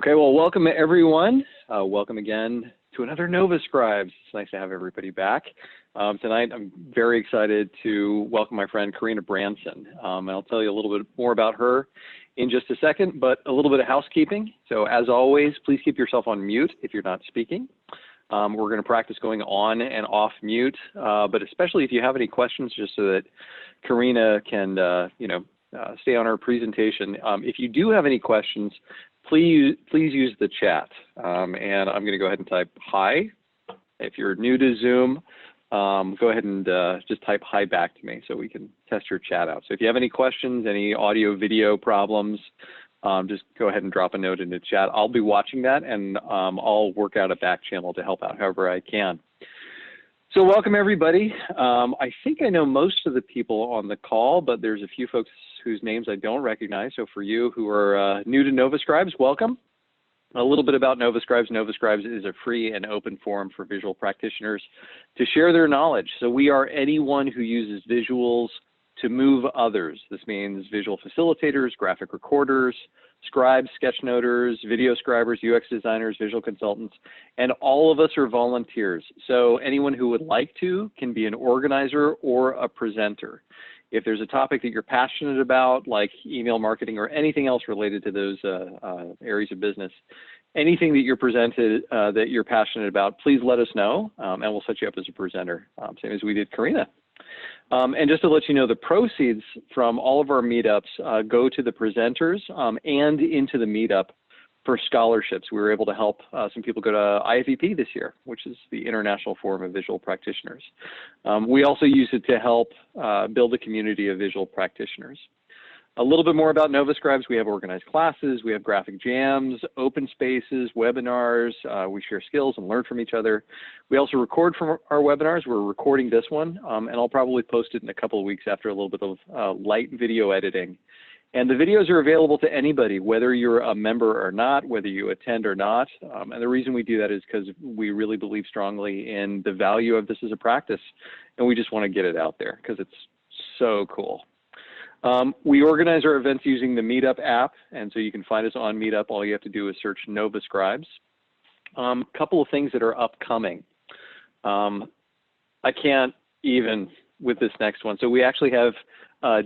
Okay, well, welcome everyone. Welcome again to another Nova Scribes. It's nice to have everybody back. Tonight, I'm very excited to welcome my friend Karina Branson. And I'll tell you a little bit more about her in just a second, but a little bit of housekeeping. So as always, please keep yourself on mute if you're not speaking. We're going to practice going on and off mute, but especially if you have any questions, just so that Karina can, stay on her presentation. If you do have any questions, please use the chat. And I'm going to go ahead and type hi. If you're new to Zoom, go ahead and just type hi back to me so we can test your chat out. So if you have any questions, any audio, video problems, just go ahead and drop a note in the chat. I'll be watching that, and I'll work out a back channel to help out however I can. So welcome everybody. I think I know most of the people on the call, but there's a few folks whose names I don't recognize. So for you who are new to Nova Scribes, welcome. A little bit about Nova Scribes. Nova Scribes is a free and open forum for visual practitioners to share their knowledge. So we are anyone who uses visuals to move others. This means visual facilitators, graphic recorders, scribes, sketchnoters, video scribers, UX designers, visual consultants, and all of us are volunteers. So anyone who would like to can be an organizer or a presenter. If there's a topic that you're passionate about, like email marketing or anything else related to those areas of business, anything that you're presented that you're passionate about, please let us know, and we'll set you up as a presenter, same as we did Karina. And just to let you know, the proceeds from all of our meetups go to the presenters and into the meetup for scholarships. We were able to help some people go to IFVP this year, which is the International Forum of Visual Practitioners. We also use it to help build a community of visual practitioners. A little bit more about Nova Scribes. We have organized classes, we have graphic jams, open spaces, webinars. We share skills and learn from each other. We also record from our webinars. We're recording this one, and I'll probably post it in a couple of weeks after a little bit of light video editing. And the videos are available to anybody, whether you're a member or not, whether you attend or not. And the reason we do that is because we really believe strongly in the value of this as a practice, and we just want to get it out there because it's so cool. We organize our events using the Meetup app, and so you can find us on Meetup. All you have to do is search Nova Scribes. Couple of things that are upcoming. I can't even with this next one. So we actually have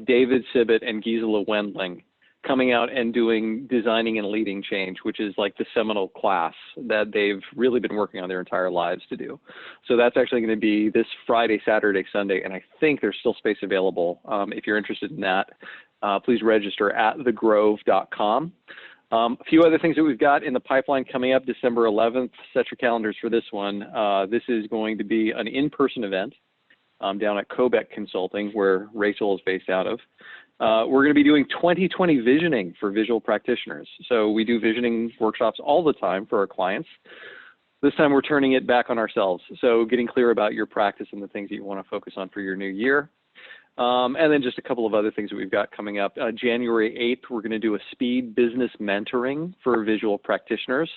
David Sibbett and Gisela Wendling coming out and doing Designing and Leading Change, which is like the seminal class that they've really been working on their entire lives to do. So that's actually going to be this Friday, Saturday, Sunday, and I think there's still space available. If you're interested in that, please register at thegrove.com. A few other things that we've got in the pipeline coming up December 11th. Set your calendars for this one. This is going to be an in-person event down at Kobeck Consulting, where Rachel is based out of. We're going to be doing 20/20 visioning for visual practitioners. So we do visioning workshops all the time for our clients. This time we're turning it back on ourselves. So getting clear about your practice and the things that you want to focus on for your new year. And then just a couple of other things that we've got coming up. January 8th, we're going to do a speed business mentoring for visual practitioners.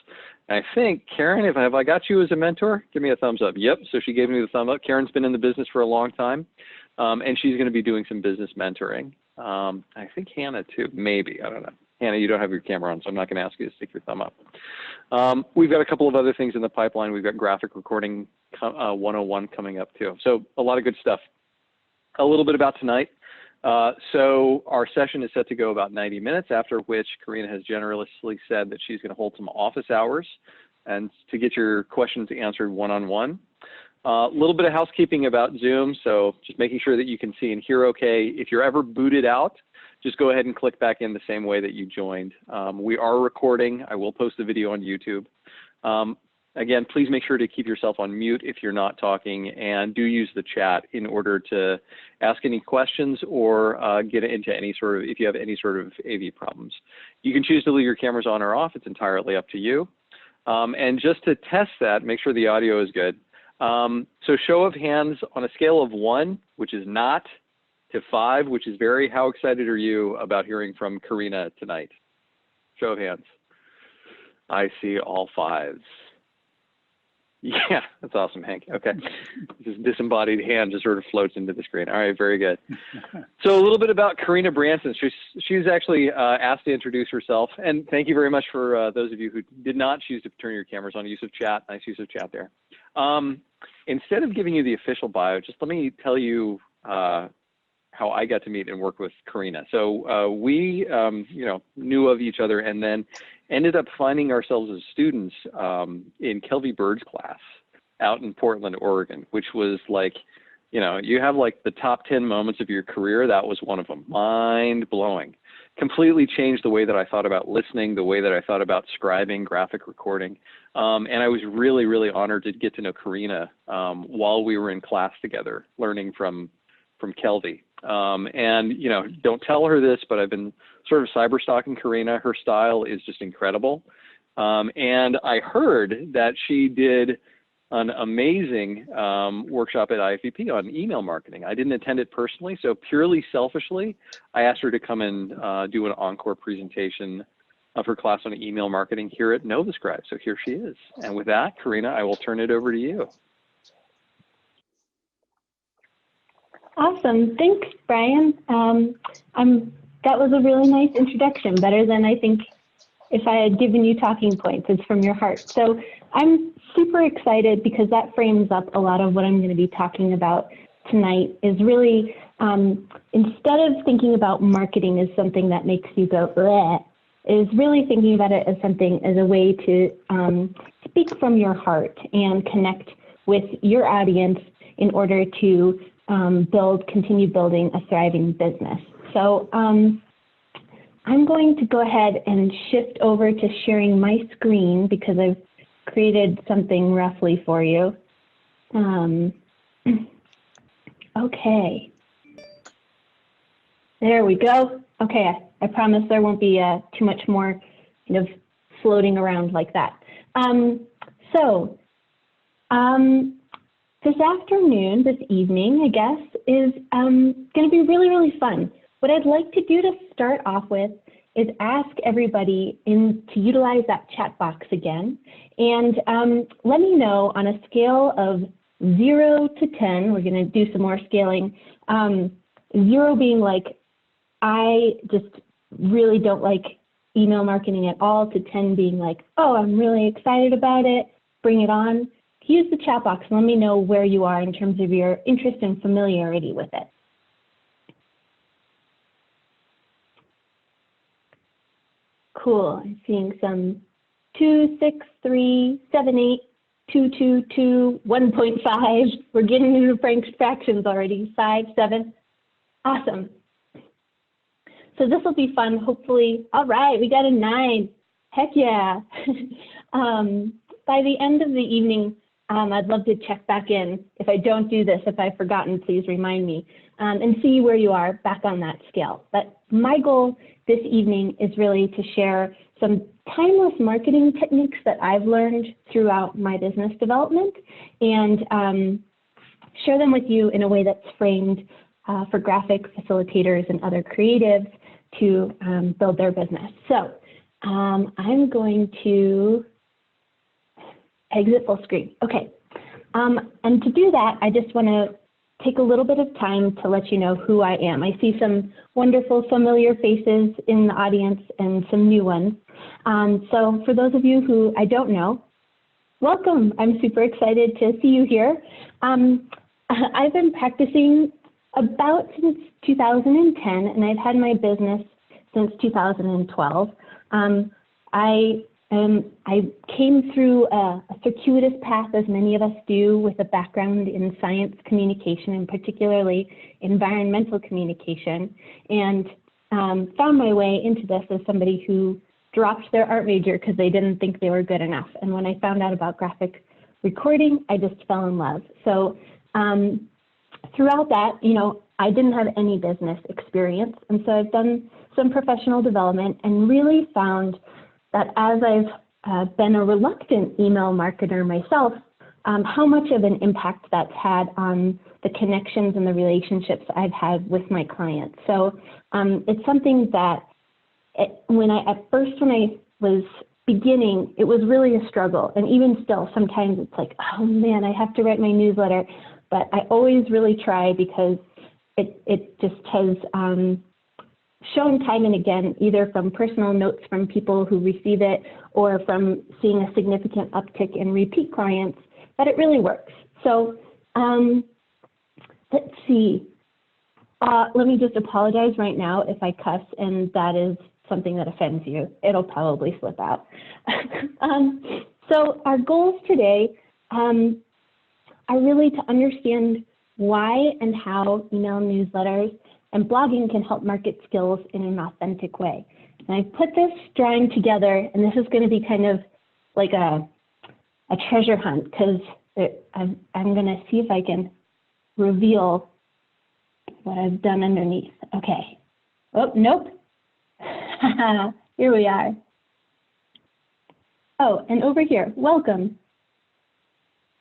And I think, Karen, have I got you as a mentor? Give me a thumbs up. Yep, so she gave me the thumb up. Karen's been in the business for a long time, and she's going to be doing some business mentoring. I think Hannah too, maybe, I don't know. Hannah, you don't have your camera on, so I'm not going to ask you to stick your thumb up. We've got a couple of other things in the pipeline. We've got graphic recording 101 coming up too. So a lot of good stuff. A little bit about tonight. So our session is set to go about 90 minutes, after which Karina has generously said that she's going to hold some office hours and to get your questions answered one-on-one. A little bit of housekeeping about Zoom, so just making sure that you can see and hear okay. If you're ever booted out, just go ahead and click back in the same way that you joined. We are recording. I will post the video on YouTube. Again, please make sure to keep yourself on mute if you're not talking, and do use the chat in order to ask any questions or get into any sort of, if you have any sort of AV problems. You can choose to leave your cameras on or off. It's entirely up to you. And just to test that, make sure the audio is good. So show of hands on a scale of 1, which is not, to 5, which is very, how excited are you about hearing from Karina tonight? Show of hands. I see all 5s. Yeah, that's awesome, Hank. Okay. This disembodied hand just sort of floats into the screen. All right, very good. So a little bit about Karina Branson. She's actually asked to introduce herself. And thank you very much for those of you who did not choose to turn your cameras on. Use of chat, nice use of chat there. Instead of giving you the official bio, just let me tell you how I got to meet and work with Karina. So we, knew of each other and then ended up finding ourselves as students in Kelvy Bird's class out in Portland, Oregon, which was like, you have like the top 10 moments of your career. That was one of them. Mind blowing. Completely changed the way that I thought about listening, the way that I thought about scribing, graphic recording. And I was really, really honored to get to know Karina while we were in class together, learning from Kelvy. And, don't tell her this, but I've been sort of cyber stalking Karina. Her style is just incredible. And I heard that she did an amazing workshop at IFVP on email marketing. I didn't attend it personally, so purely selfishly, I asked her to come and do an encore presentation of her class on email marketing here at NovaScribe. So here she is. And with that, Karina, I will turn it over to you. Awesome. Thanks, Brian. That was a really nice introduction, better than I think if I had given you talking points. It's from your heart. So I'm super excited because that frames up a lot of what I'm going to be talking about tonight is really, instead of thinking about marketing as something that makes you go, bleh, is really thinking about it as something, as a way to speak from your heart and connect with your audience in order to continue building a thriving business. So I'm going to go ahead and shift over to sharing my screen because I've created something roughly for you. Okay. There we go. Okay, I promise there won't be too much more kind of floating around like that. This afternoon, this evening, I guess, is going to be really, really fun. What I'd like to do to start off with is ask everybody to utilize that chat box again. And let me know on a scale of 0 to 10, we're going to do some more scaling, 0 being like, I just really don't like email marketing at all, to 10 being like, oh, I'm really excited about it, bring it on. Use the chat box and let me know where you are in terms of your interest and familiarity with it. Cool, I'm seeing some 2, 6, 3, 7, 8, 2, 2, 2, 1.5. We're getting into fractions already, 5, 7. Awesome. So this will be fun, hopefully. All right, we got a 9. Heck yeah. By the end of the evening, I'd love to check back in. If I don't do this, if I've forgotten, please remind me, and see where you are back on that scale. But my goal this evening is really to share some timeless marketing techniques that I've learned throughout my business development and share them with you in a way that's framed for graphic facilitators and other creatives to build their business. So I'm going to exit full screen. Okay. And to do that, I just want to take a little bit of time to let you know who I am. I see some wonderful familiar faces in the audience and some new ones. So for those of you who I don't know, welcome. I'm super excited to see you here. I've been practicing about since 2010, and I've had my business since 2012. I came through a circuitous path, as many of us do, with a background in science communication, and particularly environmental communication, and found my way into this as somebody who dropped their art major because they didn't think they were good enough. And when I found out about graphic recording, I just fell in love. So throughout that, I didn't have any business experience. And so I've done some professional development and really found that as I've been a reluctant email marketer myself, how much of an impact that's had on the connections and the relationships I've had with my clients. So it's something that when I was beginning, it was really a struggle. And even still, sometimes it's like, oh man, I have to write my newsletter. But I always really try because it just has shown time and again, either from personal notes from people who receive it or from seeing a significant uptick in repeat clients, that it really works. So let's see. Let me just apologize right now if I cuss and that is something that offends you. It'll probably slip out. So our goals today are really to understand why and how email newsletters and blogging can help market skills in an authentic way. And I put this drawing together, and this is going to be kind of like a treasure hunt because I'm going to see if I can reveal what I've done underneath. Okay. Oh, nope. Here we are. Oh, and over here, welcome.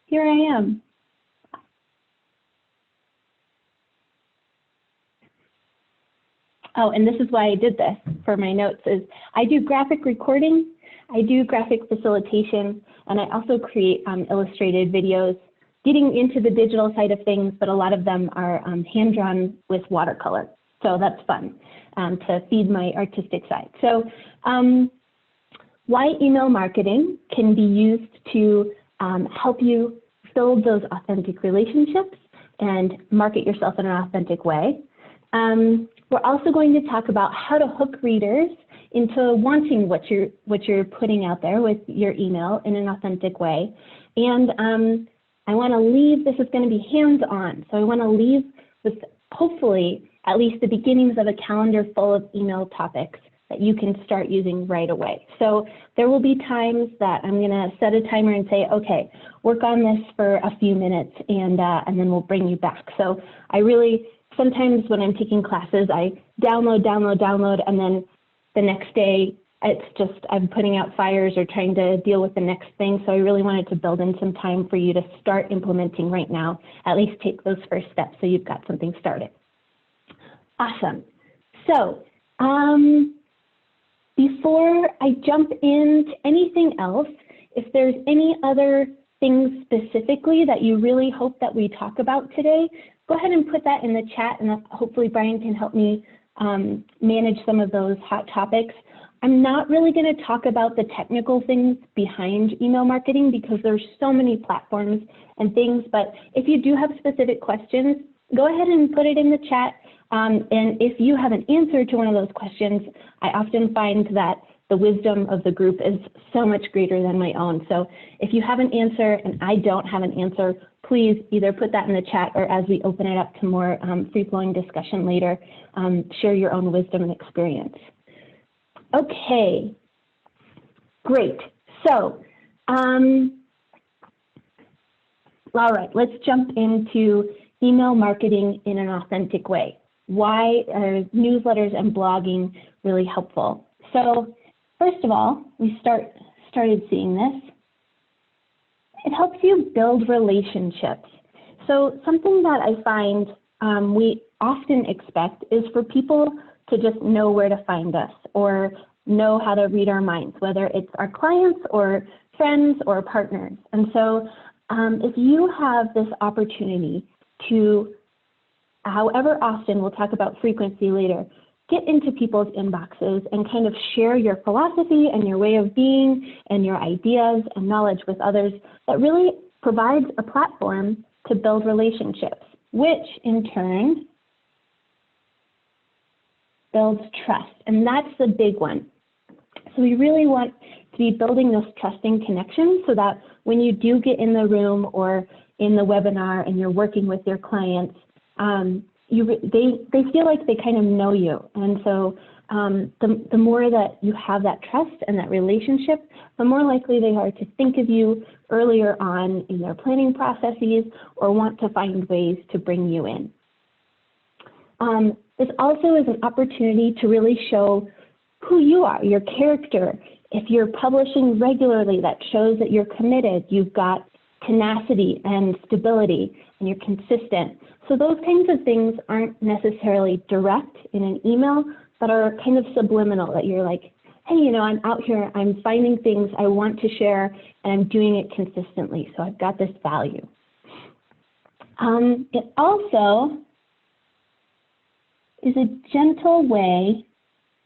Here I am. Oh, and this is why I did this for my notes is I do graphic recording, I do graphic facilitation, and I also create illustrated videos, getting into the digital side of things, but a lot of them are hand-drawn with watercolor. So that's fun to feed my artistic side. So why email marketing can be used to help you build those authentic relationships and market yourself in an authentic way. We're also going to talk about how to hook readers into wanting what you're putting out there with your email in an authentic way. And I want to leave, this is going to be hands-on, so I want to leave with hopefully at least the beginnings of a calendar full of email topics that you can start using right away. So there will be times that I'm going to set a timer and say, okay, work on this for a few minutes and then we'll bring you back. So I really, sometimes when I'm taking classes, I download, and then the next day it's just I'm putting out fires or trying to deal with the next thing. So I really wanted to build in some time for you to start implementing right now, at least take those first steps so you've got something started. Awesome. So before I jump into anything else, if there's any other things specifically that you really hope that we talk about today, go ahead and put that in the chat, and hopefully Brian can help me manage some of those hot topics. I'm not really going to talk about the technical things behind email marketing because there's so many platforms and things, but if you do have specific questions, go ahead and put it in the chat. And if you have an answer to one of those questions, I often find that the wisdom of the group is so much greater than my own. So if you have an answer and I don't have an answer, please either put that in the chat or as we open it up to more free-flowing discussion later, share your own wisdom and experience. Okay, great. So, all right, let's jump into email marketing in an authentic way. Why are newsletters and blogging really helpful? So, first of all, we started seeing this. It helps you build relationships. So something that I find we often expect is for people to just know where to find us or know how to read our minds, whether it's our clients or friends or partners. And so if you have this opportunity to, however often, we'll talk about frequency later, get into people's inboxes and kind of share your philosophy and your way of being and your ideas and knowledge with others, that really provides a platform to build relationships, which in turn builds trust. And that's the big one. So we really want to be building this trusting connection so that when you do get in the room or in the webinar and you're working with your clients, they feel like they kind of know you. And so the more that you have that trust and that relationship, the more likely they are to think of you earlier on in their planning processes or want to find ways to bring you in. This also is an opportunity to really show who you are, your character. If you're publishing regularly, that shows that you're committed, you've got tenacity and stability, and you're consistent. So those kinds of things aren't necessarily direct in an email, but are kind of subliminal, that you're like, hey, you know, I'm out here, I'm finding things I want to share, and I'm doing it consistently, so I've got this value. It also is a gentle way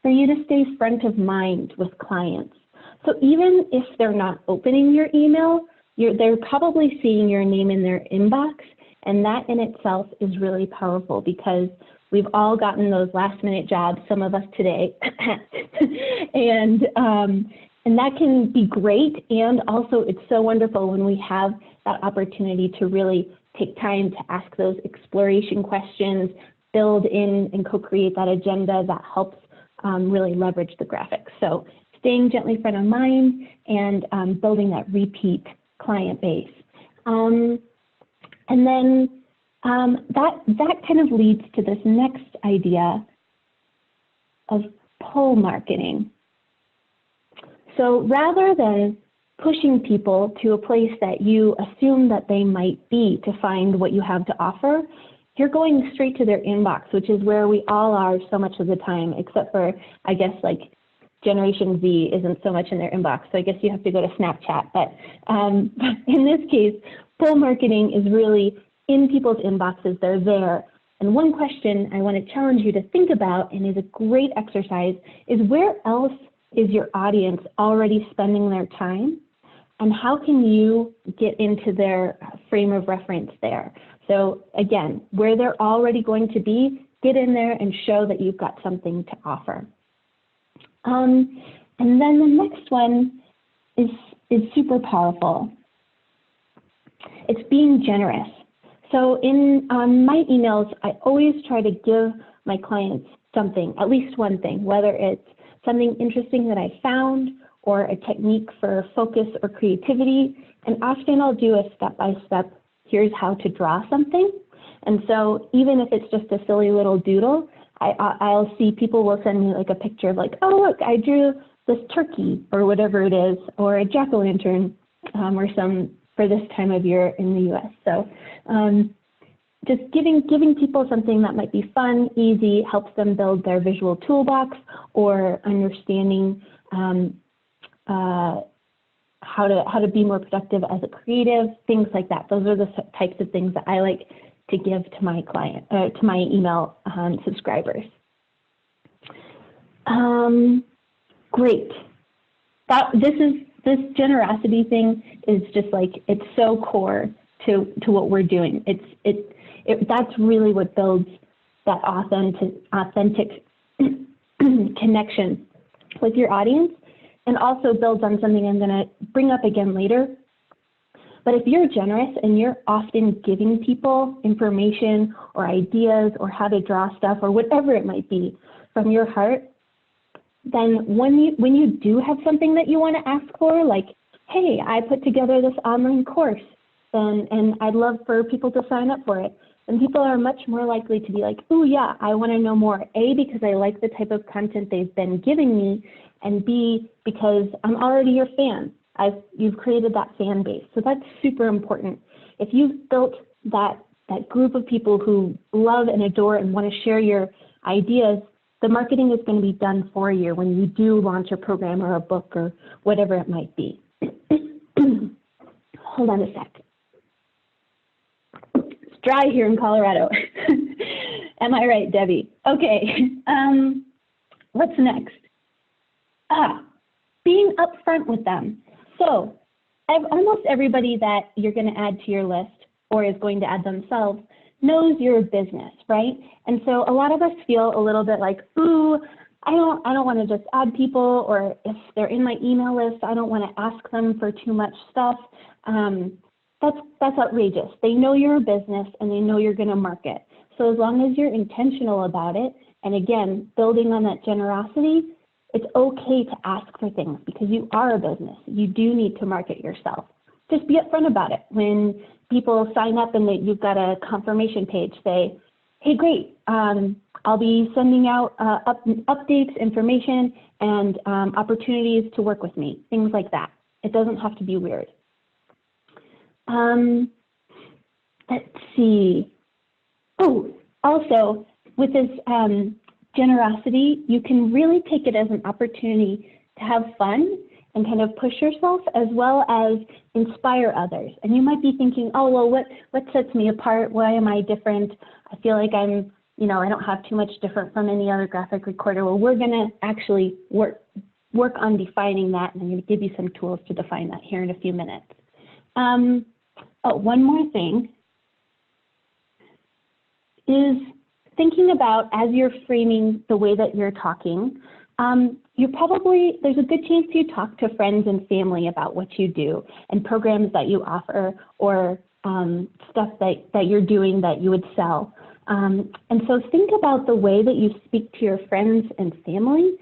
for you to stay front of mind with clients. So even if they're not opening your email, they're probably seeing your name in their inbox, and that in itself is really powerful because we've all gotten those last minute jobs, some of us today, and that can be great. And also it's so wonderful when we have that opportunity to really take time to ask those exploration questions, build in and co-create that agenda that helps really leverage the graphics. So staying gently front of mind and building that repeat client base. And then that kind of leads to this next idea of pull marketing. So rather than pushing people to a place that you assume that they might be to find what you have to offer, you're going straight to their inbox, which is where we all are so much of the time, except for, I guess, like Generation Z isn't so much in their inbox. So I guess you have to go to Snapchat. But in this case, pull marketing is really in people's inboxes. They're there. And one question I want to challenge you to think about, and is a great exercise, is where else is your audience already spending their time? And how can you get into their frame of reference there? So again, where they're already going to be, get in there and show that you've got something to offer. And then the next one is super powerful. It's being generous. So in my emails, I always try to give my clients something, at least one thing, whether it's something interesting that I found or a technique for focus or creativity. And often I'll do a step-by-step, here's how to draw something. And so even if it's just a silly little doodle, I'll see people will send me like a picture of like, oh, look, I drew this turkey or whatever it is, or a jack-o'-lantern or some for this time of year in the US. So just giving people something that might be fun, easy, helps them build their visual toolbox or understanding how to be more productive as a creative, things like that. Those are the types of things that I like to give to my client, to my email subscribers. Great. This generosity thing is just like, it's so core to what we're doing. That's really what builds that authentic connection with your audience, and also builds on something I'm going to bring up again later. But if you're generous and you're often giving people information or ideas or how to draw stuff or whatever it might be from your heart, then when you do have something that you want to ask for, like, hey, I put together this online course and I'd love for people to sign up for it, then people are much more likely to be like, oh yeah, I want to know more. A, because I like the type of content they've been giving me, and B, because I'm already your fan. You've created that fan base. So that's super important. If you've built that group of people who love and adore and want to share your ideas, the marketing is going to be done for you when you do launch a program or a book or whatever it might be. Hold on a sec. It's dry here in Colorado. Am I right, Debbie? Okay. What's next? Being upfront with them. So almost everybody that you're going to add to your list or is going to add themselves knows your business, right? And so a lot of us feel a little bit like, ooh, I don't want to just add people, or if they're in my email list, I don't want to ask them for too much stuff. That's outrageous. They know you're a business and they know you're going to market. So as long as you're intentional about it, and again, building on that generosity, it's okay to ask for things because you are a business. You do need to market yourself. Just be upfront about it. When people sign up and you've got a confirmation page, say, hey, great, I'll be sending out updates, information, and opportunities to work with me, things like that. It doesn't have to be weird. Let's see. Oh, also, with this generosity, you can really take it as an opportunity to have fun and kind of push yourself, as well as inspire others. And you might be thinking, oh, well, what sets me apart? Why am I different? I feel like I'm, I don't have too much different from any other graphic recorder. Well, we're going to actually work on defining that, and I'm going to give you some tools to define that here in a few minutes. One more thing is thinking about, as you're framing the way that you're talking, there's a good chance you talk to friends and family about what you do and programs that you offer, or stuff that you're doing that you would sell. And so think about the way that you speak to your friends and family,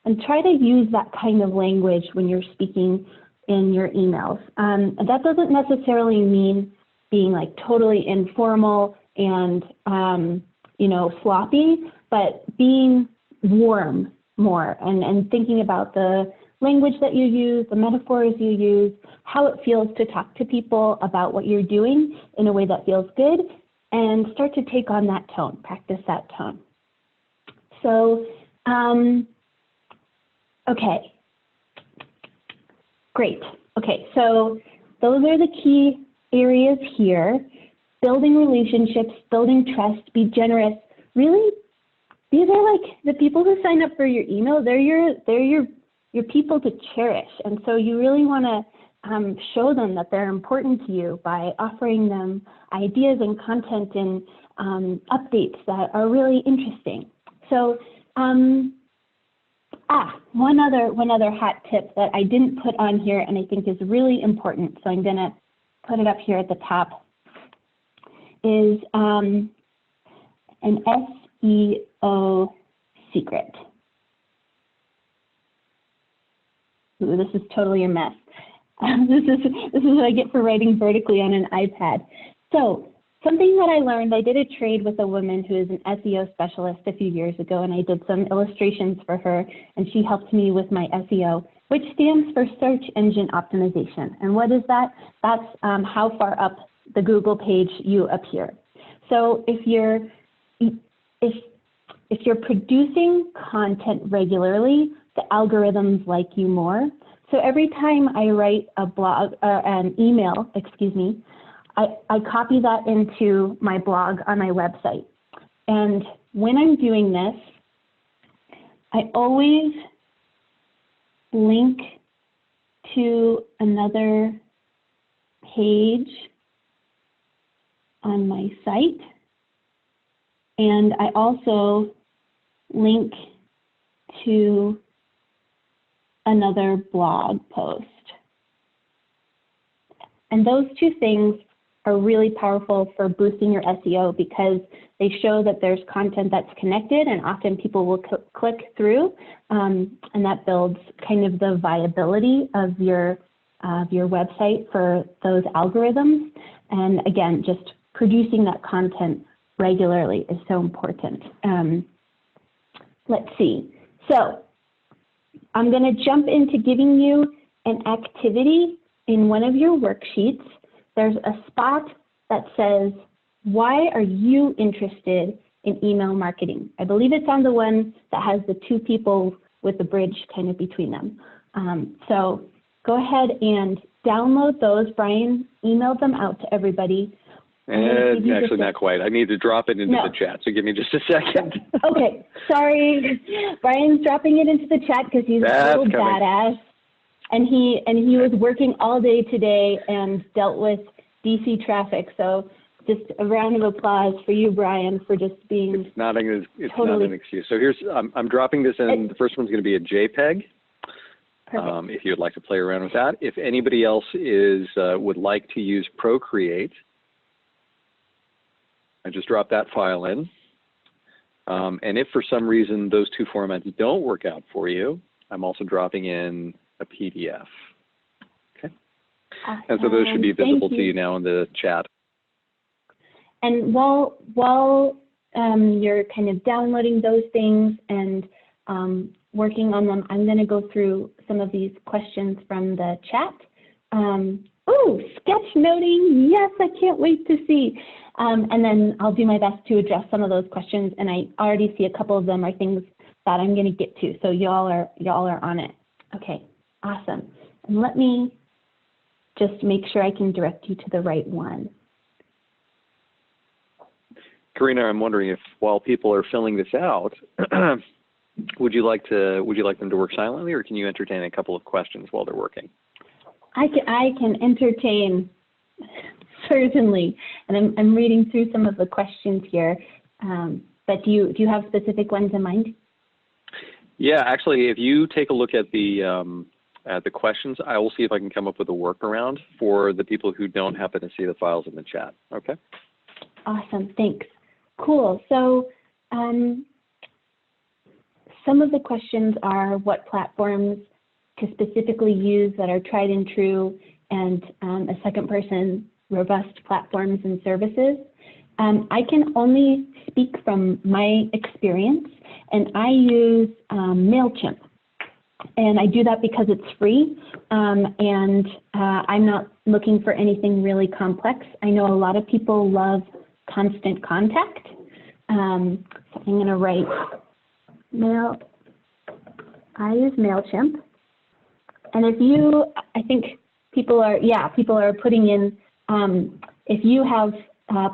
and try to use that kind of language when you're speaking in your emails. And that doesn't necessarily mean being like totally informal and sloppy, but being warm more, and thinking about the language that you use, the metaphors you use, how it feels to talk to people about what you're doing in a way that feels good, and start to take on that tone, practice that tone. So, okay, great. Okay, so those are the key areas here. Building relationships, building trust, be generous. Really, these are like the people who sign up for your email. They're your people to cherish, and so you really want to show them that they're important to you by offering them ideas and content and updates that are really interesting. So, one other hot tip that I didn't put on here and I think is really important, so I'm going to put it up here at the top, is an SEO secret. Ooh, this is totally a mess. This is what I get for writing vertically on an iPad. So something that I learned, I did a trade with a woman who is an SEO specialist a few years ago, and I did some illustrations for her, and she helped me with my SEO, which stands for search engine optimization. And what is that? That's how far up the Google page you appear. So if you're producing content regularly, the algorithms like you more. So every time I write an email, I copy that into my blog on my website. And when I'm doing this, I always link to another page on my site. And I also link to another blog post. And those two things are really powerful for boosting your SEO, because they show that there's content that's connected, and often people will click through, and that builds kind of the viability of your website for those algorithms. And again, just producing that content regularly is so important. Let's see. So I'm going to jump into giving you an activity in one of your worksheets. There's a spot that says, why are you interested in email marketing? I believe it's on the one that has the two people with the bridge kind of between them. So go ahead and download those. Brian emailed them out to everybody. Actually, not quite. I need to drop it into the chat, so give me just a second. Okay, sorry. Brian's dropping it into the chat because he's a little badass. And he was working all day today and dealt with DC traffic. So just a round of applause for you, Brian, for just being It's not an excuse. So here's, I'm dropping this in. The first one's going to be a JPEG. If you'd like to play around with that. If anybody else would like to use Procreate, I just dropped that file in. And if for some reason those two formats don't work out for you, I'm also dropping in a PDF. Okay. Awesome. And so those should be visible to you now in the chat. And while you're kind of downloading those things and working on them, I'm going to go through some of these questions from the chat. Oh, sketchnoting. Yes, I can't wait to see. And then I'll do my best to address some of those questions. And I already see a couple of them are things that I'm going to get to. So y'all are on it. Okay, awesome. And let me just make sure I can direct you to the right one. Karina, I'm wondering if while people are filling this out, would you like them to work silently, or can you entertain a couple of questions while they're working? I can entertain, certainly, and I'm reading through some of the questions here. But do you have specific ones in mind? Yeah, actually, if you take a look at the questions, I will see if I can come up with a workaround for the people who don't happen to see the files in the chat. Okay. Awesome. Thanks. Cool. So some of the questions are what platforms to specifically use that are tried and true, and a second person robust platforms and services. I can only speak from my experience, and I use MailChimp. And I do that because it's free, and I'm not looking for anything really complex. I know a lot of people love Constant Contact. So I'm going to write I use MailChimp. And if you, I think people are putting in, if you have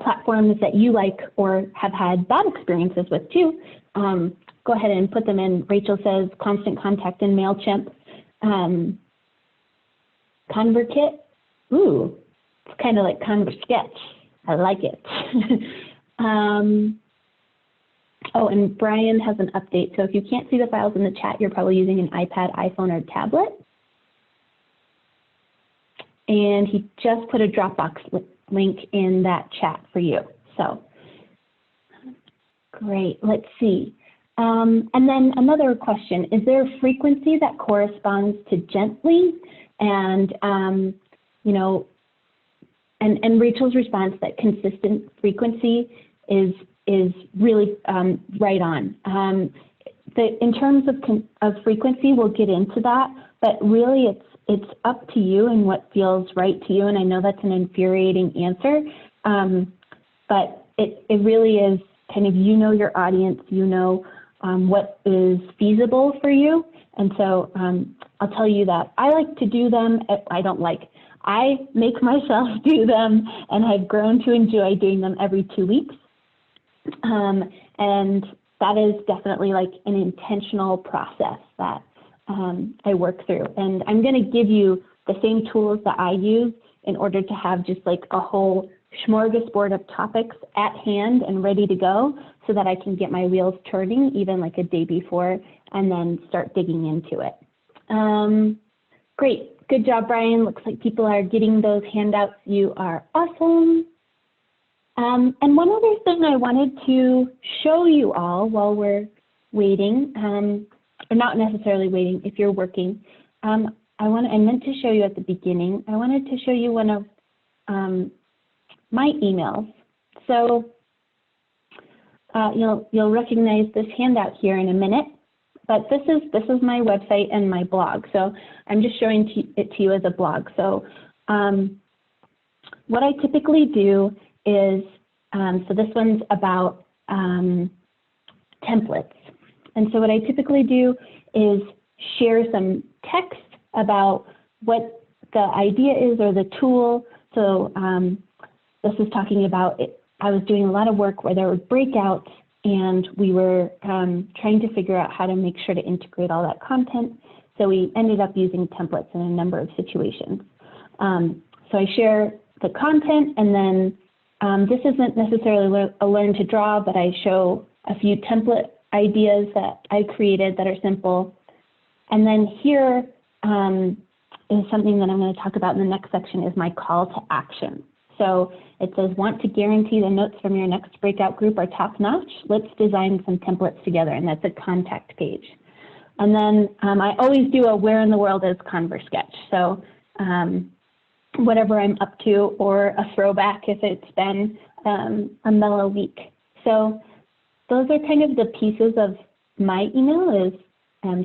platforms that you like or have had bad experiences with too, go ahead and put them in. Rachel says Constant Contact and MailChimp. ConverKit, ooh, it's kind of like ConverSketch. I like it. Oh, and Brian has an update. So if you can't see the files in the chat, you're probably using an iPad, iPhone, or tablet. And he just put a Dropbox link in that chat for you. So great, let's see. And then another question, is there a frequency that corresponds to gently? And, you know, and Rachel's response that consistent frequency is really right on. In terms of frequency, we'll get into that, but really it's up to you and what feels right to you. And I know that's an infuriating answer, but it really is kind of, you know, your audience, you know what is feasible for you. And so I'll tell you that I like to do them. I make myself do them, and I've grown to enjoy doing them every 2 weeks. And that is definitely like an intentional process that I work through. And I'm going to give you the same tools that I use in order to have just like a whole smorgasbord of topics at hand and ready to go, so that I can get my wheels turning even like a day before and then start digging into it. Great. Good job, Brian. Looks like people are getting those handouts. You are awesome. And one other thing I wanted to show you all while we're waiting, or not necessarily waiting if you're working, I meant to show you at the beginning, I wanted to show you one of my emails. So you'll recognize this handout here in a minute, but this is my website and my blog. So I'm just showing it to you as a blog. So what I typically do is, so this one's about templates. And so what I typically do is share some text about what the idea is or the tool. So this is talking about it. I was doing a lot of work where there were breakouts, and we were trying to figure out how to make sure to integrate all that content. So we ended up using templates in a number of situations. So I share the content, and then this isn't necessarily a learn to draw, but I show a few template ideas that I created that are simple. And then here is something that I'm going to talk about in the next section, is my call to action. So it says, want to guarantee the notes from your next breakout group are top notch? Let's design some templates together. And that's a contact page. And then I always do a where in the world is ConverSketch. So whatever I'm up to, or a throwback if it's been a mellow week. So those are kind of the pieces of my email, is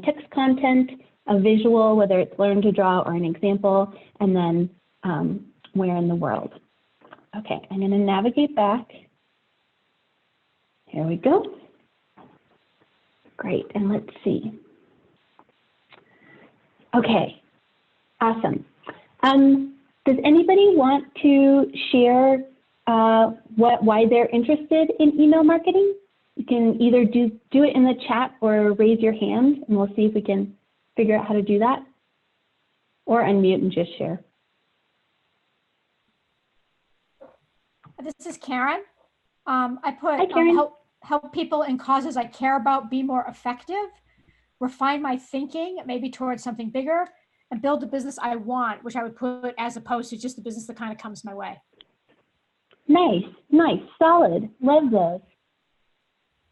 text content, a visual, whether it's learn to draw or an example, and then where in the world. Okay, I'm going to navigate back. Here we go. Great, and let's see. Okay, awesome. Does anybody want to share why they're interested in email marketing? You can either do it in the chat or raise your hand, and we'll see if we can figure out how to do that, or unmute and just share. This is Karen. I put Hi, Karen. help people in causes I care about be more effective, refine my thinking, maybe towards something bigger, and build the business I want, which I would put as opposed to just the business that kind of comes my way. Nice, nice, solid. Love those.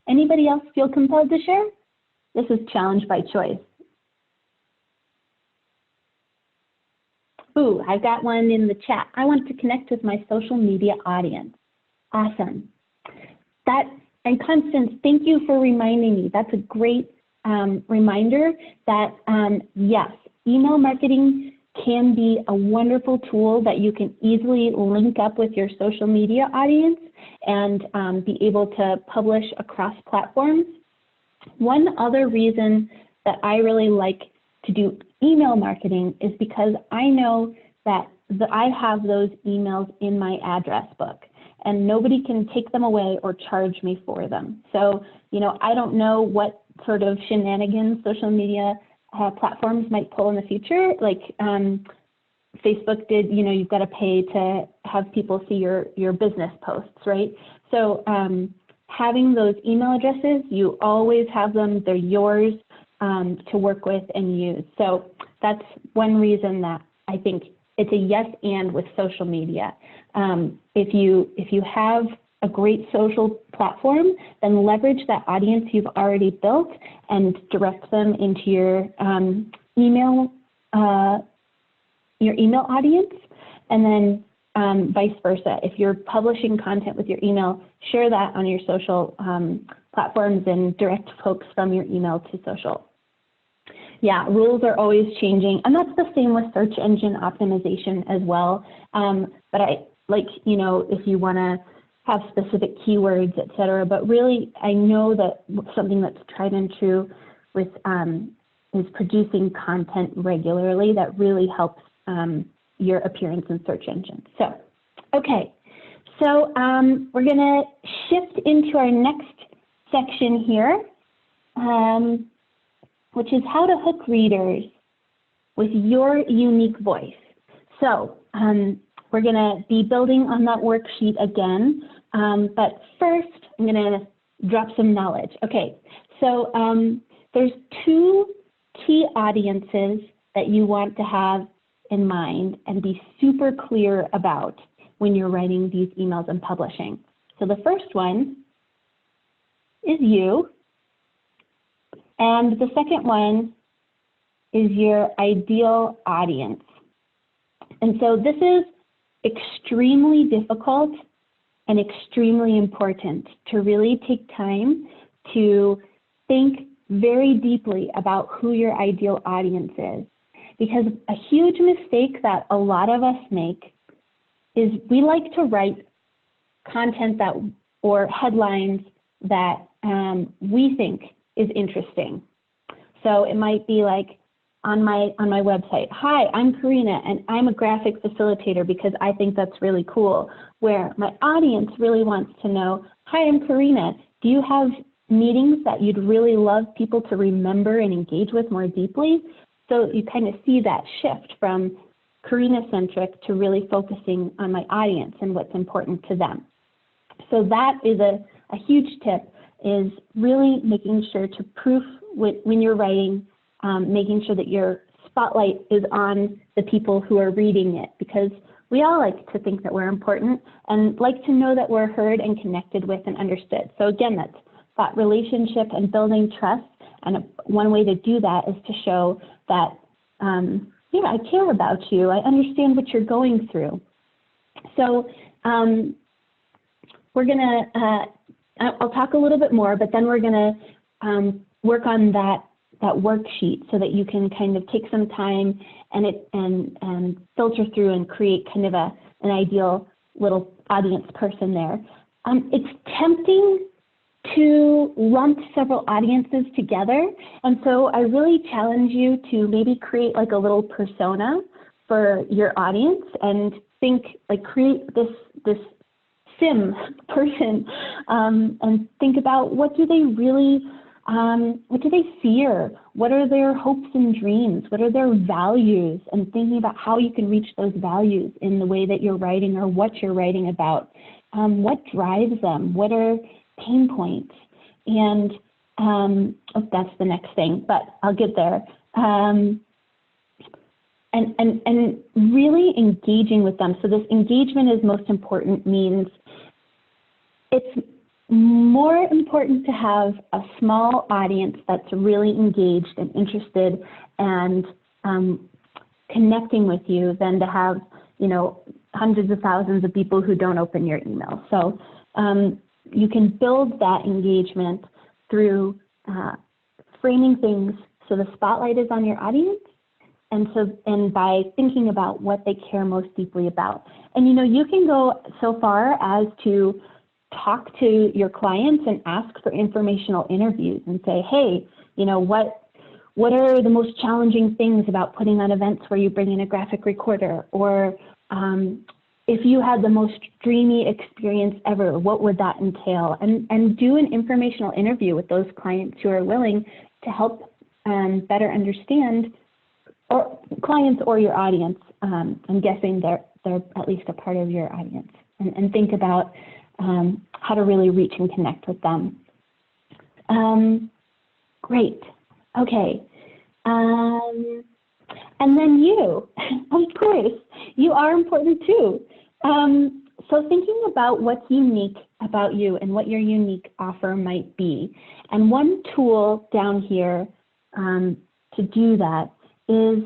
Anybody else feel compelled to share? This is challenge by choice. Ooh, I've got one in the chat. I want to connect with my social media audience. Awesome. And Constance, thank you for reminding me. That's a great reminder that yes, email marketing can be a wonderful tool that you can easily link up with your social media audience and be able to publish across platforms. One other reason that I really like to do email marketing is because I know that I have those emails in my address book and nobody can take them away or charge me for them. So, you know, I don't know what sort of shenanigans social media platforms might pull in the future. Like Facebook did, you know, you've got to pay to have people see your business posts, right? So having those email addresses, you always have them, they're yours to work with and use. So that's one reason that I think it's a yes and with social media. If you have a great social platform, then leverage that audience you've already built and direct them into your email audience, and then vice versa. If you're publishing content with your email, share that on your social platforms and direct folks from your email to social. Yeah, rules are always changing, and that's the same with search engine optimization as well. But I like, you know, if you want to have specific keywords, et cetera, but really I know that something that's tried and true with is producing content regularly that really helps your appearance in search engines. So, okay, so we're gonna shift into our next section here, which is how to hook readers with your unique voice. So we're gonna be building on that worksheet again, but first I'm gonna drop some knowledge. Okay, so there's two key audiences that you want to have in mind and be super clear about when you're writing these emails and publishing. So the first one is you, and the second one is your ideal audience. And so this is extremely difficult and extremely important to really take time to think very deeply about who your ideal audience is. Because a huge mistake that a lot of us make is we like to write content that or headlines that we think is interesting. So it might be like on my website, hi, I'm Karina and I'm a graphic facilitator because I think that's really cool. Where my audience really wants to know, hi, I'm Karina. Do you have meetings that you'd really love people to remember and engage with more deeply? So you kind of see that shift from Karina-centric to really focusing on my audience and what's important to them. So that is a huge tip, is really making sure to proof when you're writing, making sure that your spotlight is on the people who are reading it, because we all like to think that we're important and like to know that we're heard and connected with and understood. So again, that's that relationship and building trust. And one way to do that is to show that, yeah, I care about you. I understand what you're going through. So we're gonna, I'll talk a little bit more, but then we're gonna work on that worksheet so that you can kind of take some time and filter through and create kind of an ideal little audience person there. It's tempting to lump several audiences together. And so I really challenge you to maybe create like a little persona for your audience and create this sim person, and think about what do they fear? What are their hopes and dreams? What are their values? And thinking about how you can reach those values in the way that you're writing or what you're writing about. What drives them? What are pain points? And that's the next thing, but I'll get there. And really engaging with them. So this engagement is most important means it's more important to have a small audience that's really engaged and interested and connecting with you than to have, hundreds of thousands of people who don't open your email. So you can build that engagement through framing things so the spotlight is on your audience, and by thinking about what they care most deeply about. And you can go so far as to talk to your clients and ask for informational interviews and say, hey, what are the most challenging things about putting on events where you bring in a graphic recorder? Or if you had the most dreamy experience ever, what would that entail? And do an informational interview with those clients who are willing to help better understand, or clients or your audience. I'm guessing they're at least a part of your audience, and think about how to really reach and connect with them. Great. Okay. And then you, of course, you are important too. So thinking about what's unique about you and what your unique offer might be. And one tool down here to do that is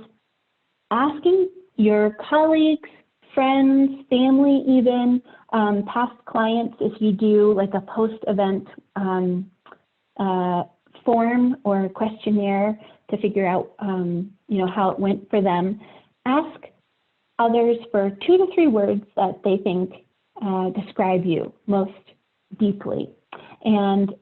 asking your colleagues, friends, family even, past clients, if you do like a post-event form or questionnaire to figure out how it went for them. Ask others for 2 to 3 words that they think describe you most deeply. And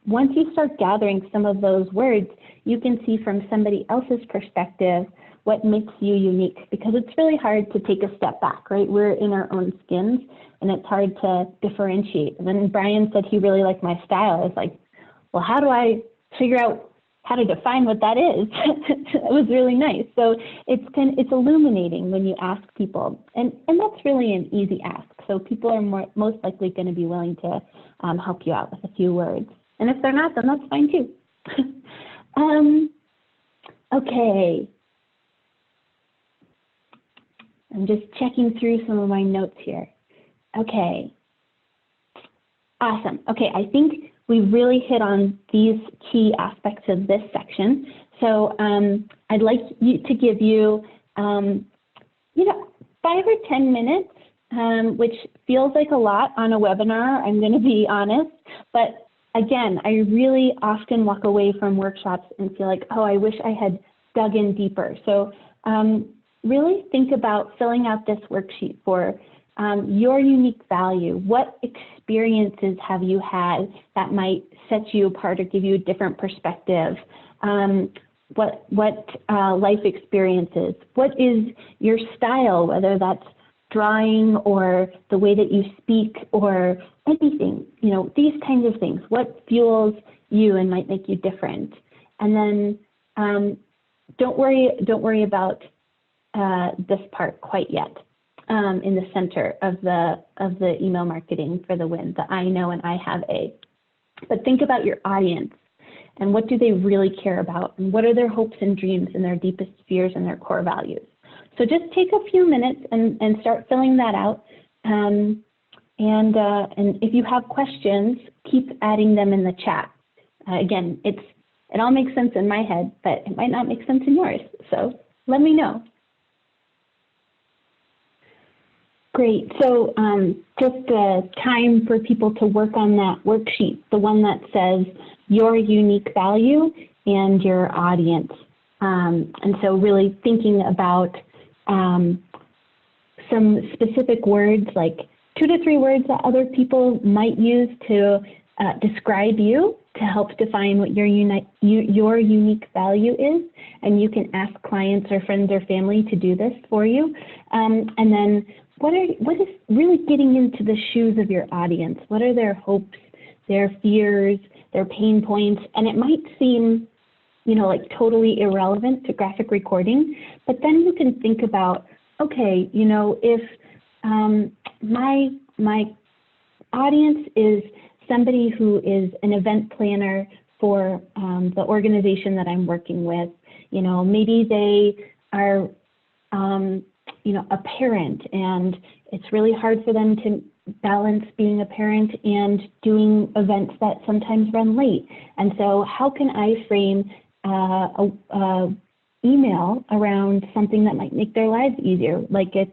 once you start gathering some of those words, you can see from somebody else's perspective what makes you unique, because it's really hard to take a step back, right? We're in our own skins, and it's hard to differentiate. And then Brian said he really liked my style. I was like, well, how do I figure out how to define what that is? It was really nice. So it's illuminating when you ask people, and that's really an easy ask. So people are most likely going to be willing to help you out with a few words. And if they're not, then that's fine too. Okay. I'm just checking through some of my notes here. Okay. Awesome. Okay, I think we really hit on these key aspects of this section. So I'd like to give you, 5 or 10 minutes, which feels like a lot on a webinar, I'm going to be honest. But again, I really often walk away from workshops and feel like, oh, I wish I had dug in deeper. So really think about filling out this worksheet for your unique value. What experiences have you had that might set you apart or give you a different perspective? What life experiences? What is your style, whether that's drawing or the way that you speak or anything, these kinds of things. What fuels you and might make you different? And then don't worry about this part quite yet. In the center of the email marketing for the win, the I know and I have a. But think about your audience and what do they really care about, and what are their hopes and dreams and their deepest fears and their core values. So just take a few minutes and start filling that out. And if you have questions, keep adding them in the chat. Again, it all makes sense in my head, but it might not make sense in yours. So let me know. Great. So just time for people to work on that worksheet, the one that says your unique value and your audience. And so really thinking about some specific words, like 2 to 3 words that other people might use to describe you to help define what your unique value is. And you can ask clients or friends or family to do this for you. And then what is really getting into the shoes of your audience? What are their hopes, their fears, their pain points? And it might seem, like totally irrelevant to graphic recording, but then you can think about, okay, if my audience is somebody who is an event planner for the organization that I'm working with, maybe they are, a parent, and it's really hard for them to balance being a parent and doing events that sometimes run late. And so how can I frame a email around something that might make their lives easier? Like it's,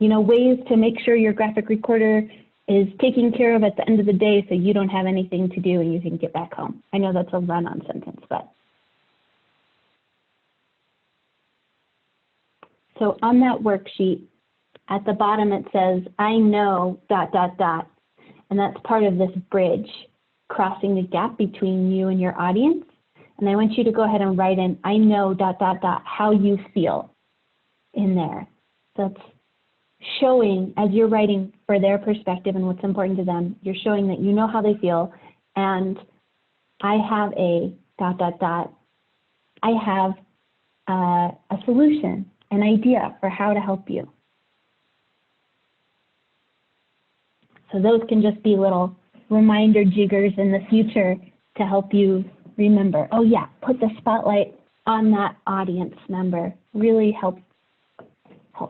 ways to make sure your graphic recorder is taken care of at the end of the day so you don't have anything to do and you can get back home. I know that's a run-on sentence, but. So on that worksheet, at the bottom it says, I know ... And that's part of this bridge, crossing the gap between you and your audience. And I want you to go ahead and write in, I know ... how you feel in there. So it's showing, as you're writing for their perspective and what's important to them, you're showing that you know how they feel. And I have a ... I have a solution, an idea for how to help you. So those can just be little reminder jiggers in the future to help you remember. Oh yeah, put the spotlight on that audience member. Really help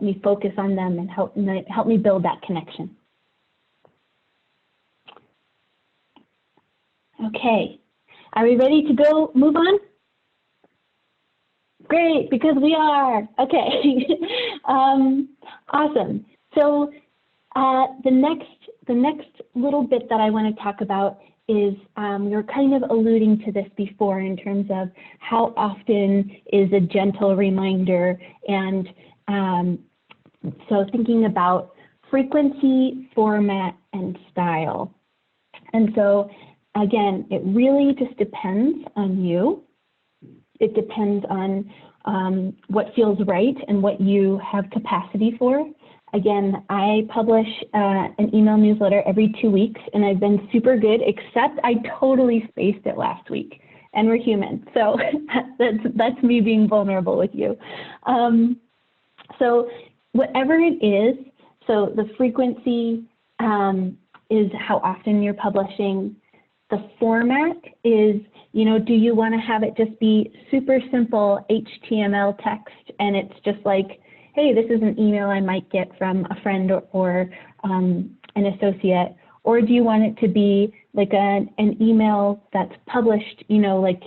me focus on them and help me build that connection. Okay, are we ready to go move on? Great, because we are. Okay, awesome. So the next little bit that I want to talk about is you're kind of alluding to this before in terms of how often is a gentle reminder, and so thinking about frequency, format, and style. And so again, it really just depends on you. It depends on what feels right and what you have capacity for. Again, I publish an email newsletter every 2 weeks, and I've been super good, except I totally spaced it last week, and we're human. So that's me being vulnerable with you. So whatever it is, so the frequency is how often you're publishing. The format is, do you want to have it just be super simple HTML text, and it's just like, hey, this is an email I might get from a friend or an associate? Or do you want it to be like an email that's published, like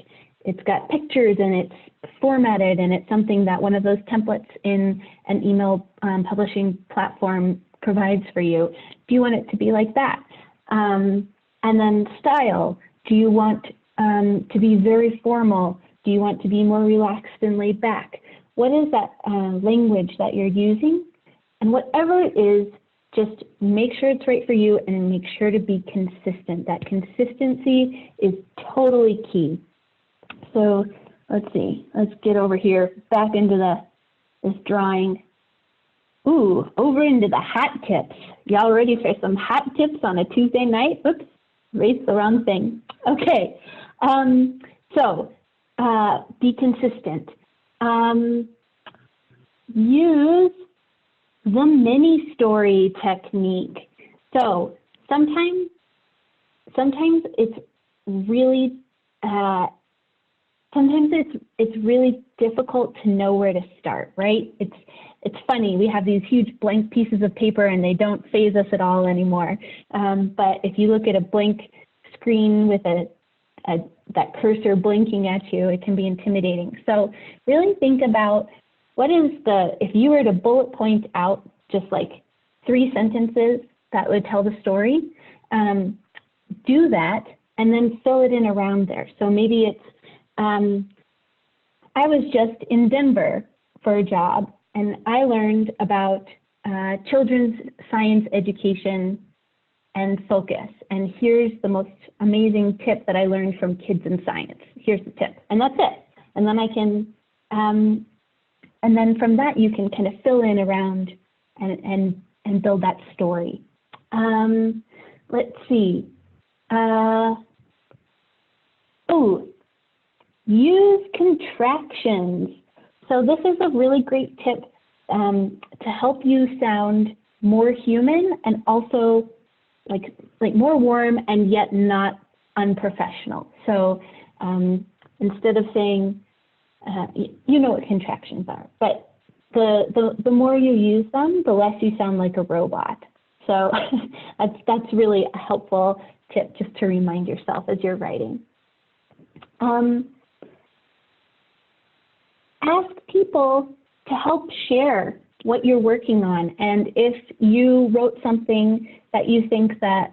it's got pictures and it's formatted and it's something that one of those templates in an email publishing platform provides for you? Do you want it to be like that? And then style, do you want to be very formal? Do you want to be more relaxed and laid back? What is that language that you're using? And whatever it is, just make sure it's right for you and make sure to be consistent. That consistency is totally key. So let's see, let's get over here, back into this drawing. Ooh, over into the hot tips. Y'all ready for some hot tips on a Tuesday night? Oops, erased the wrong thing. Okay, so be consistent. Use the mini story technique. So sometimes it's really difficult to know where to start, right? It's funny, we have these huge blank pieces of paper and they don't faze us at all anymore. But if you look at a blank screen with that cursor blinking at you, it can be intimidating. So really think about if you were to bullet point out just like 3 sentences that would tell the story, do that and then fill it in around there. So maybe it's, I was just in Denver for a job and I learned about children's science education and focus. And here's the most amazing tip that I learned from Kids in Science. Here's the tip, and that's it. And then I can, and then from that you can kind of fill in around and build that story. Let's see. Use contractions. So this is a really great tip to help you sound more human and also like more warm and yet not unprofessional. So instead of saying, you know what contractions are, but the more you use them, the less you sound like a robot. So that's really a helpful tip just to remind yourself as you're writing. Ask people to help share what you're working on. And if you wrote something that you think that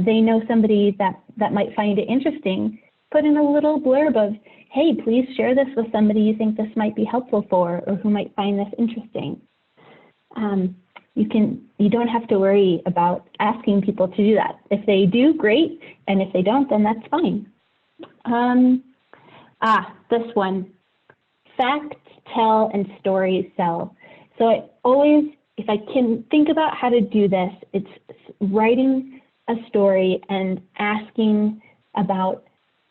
they know somebody that might find it interesting, put in a little blurb of, hey, please share this with somebody you think this might be helpful for or who might find this interesting. You don't have to worry about asking people to do that. If they do, great. And if they don't, then that's fine. This one. Facts tell and stories sell. So I always, if I can think about how to do this, it's writing a story and asking about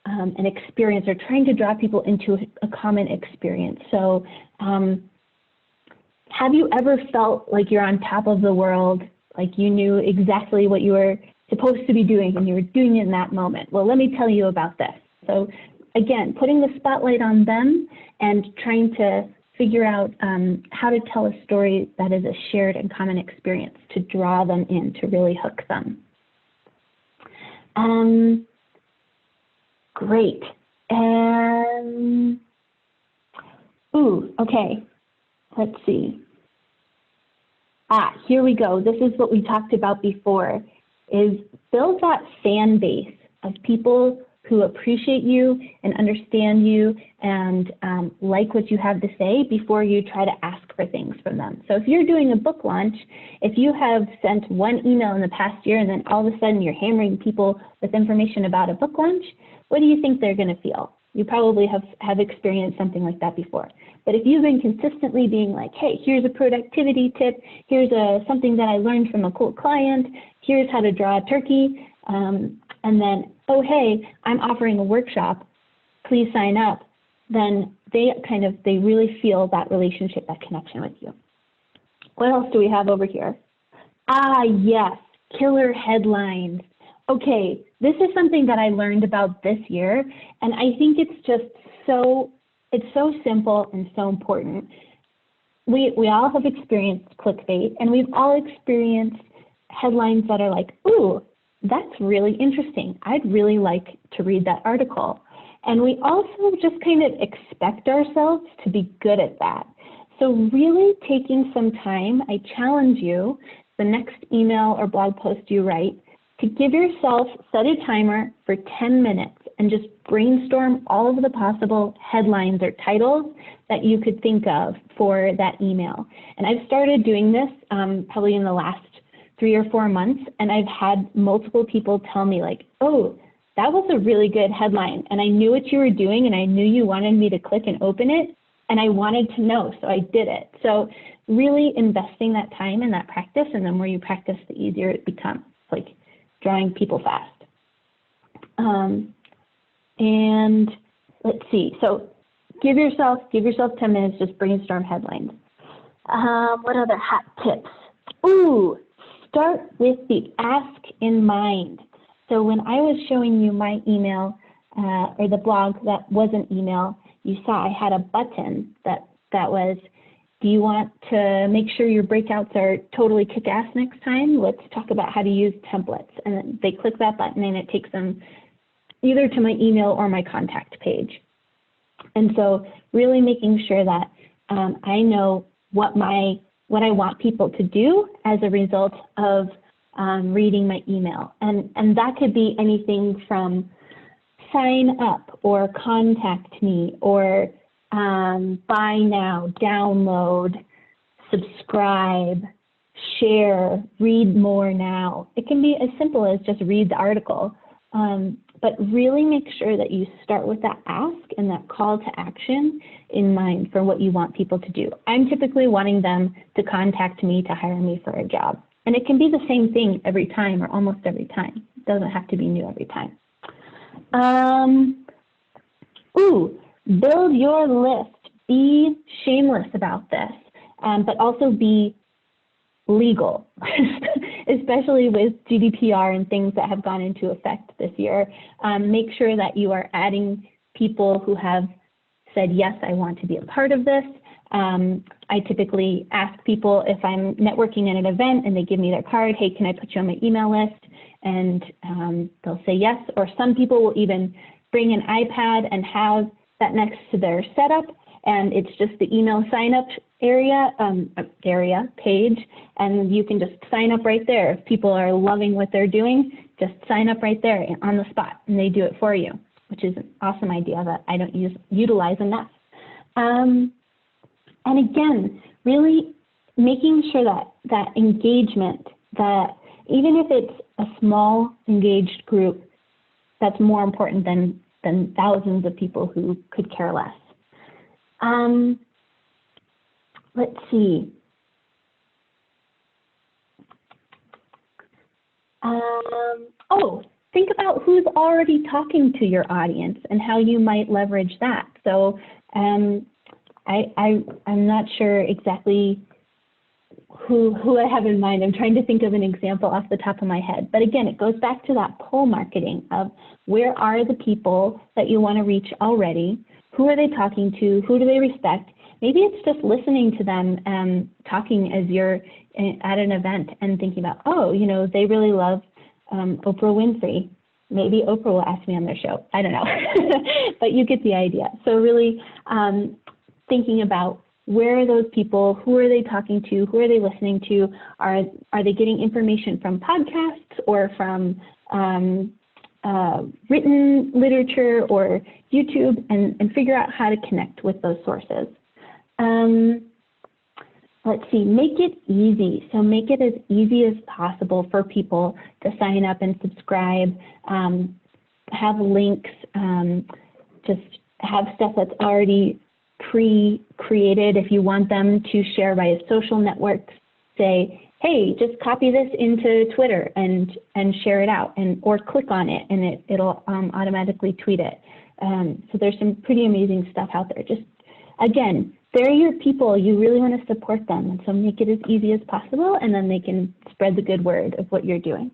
an experience or trying to draw people into a common experience. So have you ever felt like you're on top of the world, like you knew exactly what you were supposed to be doing and you were doing it in that moment? Well, let me tell you about this. So again, putting the spotlight on them and trying to figure out how to tell a story that is a shared and common experience to draw them in, to really hook them. Great. Okay. Let's see. Here we go. This is what we talked about before, is build that fan base of people who appreciate you and understand you and like what you have to say before you try to ask for things from them. So if you're doing a book launch, if you have sent one email in the past year and then all of a sudden you're hammering people with information about a book launch, what do you think they're going to feel? You probably have experienced something like that before. But if you've been consistently being like, hey, here's a productivity tip, here's something that I learned from a cool client, here's how to draw a turkey, and then, oh, hey, I'm offering a workshop, please sign up, then they really feel that relationship, that connection with you. What else do we have over here? Yes, killer headlines. Okay, this is something that I learned about this year, and I think it's just so simple and so important. We all have experienced clickbait, and we've all experienced headlines that are like, ooh, that's really interesting. I'd really like to read that article. And we also just kind of expect ourselves to be good at that. So really taking some time, I challenge you, the next email or blog post you write, to give yourself, set a timer for 10 minutes and just brainstorm all of the possible headlines or titles that you could think of for that email. And I've started doing this probably in the last 3 or 4 months, and I've had multiple people tell me like, oh, that was a really good headline, and I knew what you were doing, and I knew you wanted me to click and open it, and I wanted to know, so I did it. So really investing that time in that practice, and the more you practice, the easier it becomes, like drawing people fast. And let's see, so give yourself 10 minutes, just brainstorm headlines. What other hot tips? Ooh, start with the ask in mind. So when I was showing you my email or the blog that wasn't email, you saw I had a button that was, do you want to make sure your breakouts are totally kick-ass next time? Let's talk about how to use templates. And then they click that button and it takes them either to my email or my contact page. And so really making sure that I know what I want people to do as a result of reading my email. And that could be anything from sign up or contact me or buy now, download, subscribe, share, read more now. It can be as simple as just read the article, but really make sure that you start with that ask and that call to action in mind for what you want people to do. I'm typically wanting them to contact me to hire me for a job. And it can be the same thing every time or almost every time. It doesn't have to be new every time. Build your list. Be shameless about this, but also be legal, especially with GDPR and things that have gone into effect this year. Make sure that you are adding people who have said, yes, I want to be a part of this. I typically ask people if I'm networking at an event and they give me their card, hey, can I put you on my email list? And they'll say yes, or some people will even bring an iPad and have that next to their setup, and it's just the email sign up page, and you can just sign up right there. If people are loving what they're doing, just sign up right there on the spot, and they do it for you, which is an awesome idea that I don't utilize enough. And again, really making sure that engagement, that even if it's a small engaged group, that's more important than thousands of people who could care less. Let's see. Think about who's already talking to your audience and how you might leverage that. So I'm not sure exactly who I have in mind. I'm trying to think of an example off the top of my head. But again, it goes back to that pull marketing of where are the people that you want to reach already? Who are they talking to? Who do they respect? Maybe it's just listening to them talking as you're at an event and thinking about, oh, you know, they really love Oprah Winfrey. Maybe Oprah will ask me on their show. I don't know, but you get the idea. So really thinking about where are those people, who are they talking to, who are they listening to, are they getting information from podcasts or from written literature or YouTube, and figure out how to connect with those sources. Let's see, make it easy. So make it as easy as possible for people to sign up and subscribe, have links, just have stuff that's already pre-created. If you want them to share via social networks, say, hey, just copy this into Twitter and share it out, or click on it and it'll automatically tweet it. So there's some pretty amazing stuff out there. Just, again, they're your people. You really want to support them. And so make it as easy as possible, and then they can spread the good word of what you're doing.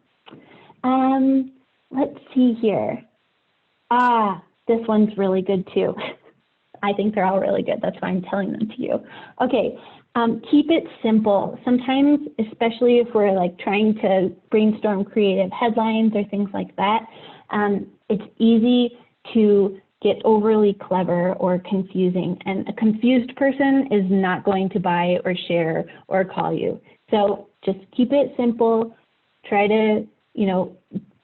Let's see here. This one's really good too. I think they're all really good. That's why I'm telling them to you. Okay, keep it simple. Sometimes, especially if we're like trying to brainstorm creative headlines or things like that, it's easy to get overly clever or confusing, and a confused person is not going to buy or share or call you. So just keep it simple. Try to, you know,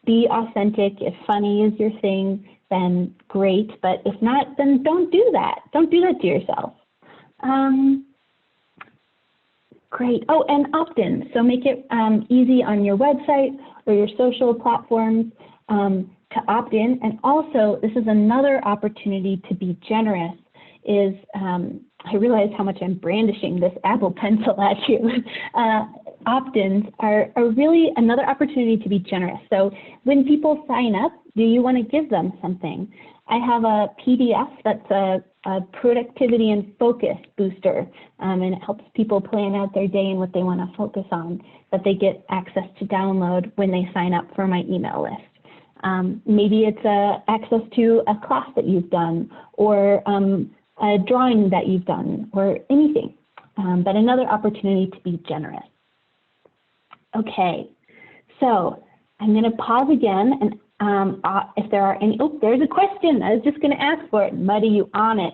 be authentic. If funny is your thing, then great. But if not, then don't do that. Don't do that to yourself. Great. Oh, and opt-in. So make it easy on your website or your social platforms to opt in. And also, this is another opportunity to be generous, is I realize how much I'm brandishing this Apple Pencil at you. Opt-ins are really another opportunity to be generous. So when people sign up, do you want to give them something? I have a PDF that's a productivity and focus booster, and it helps people plan out their day and what they want to focus on, that they get access to download when they sign up for my email list. Maybe it's access to a class that you've done, or a drawing that you've done, or anything, but another opportunity to be generous. Okay, so I'm going to pause again, and if there are any, there's a question. I was just going to ask for it. Muddy, you on it.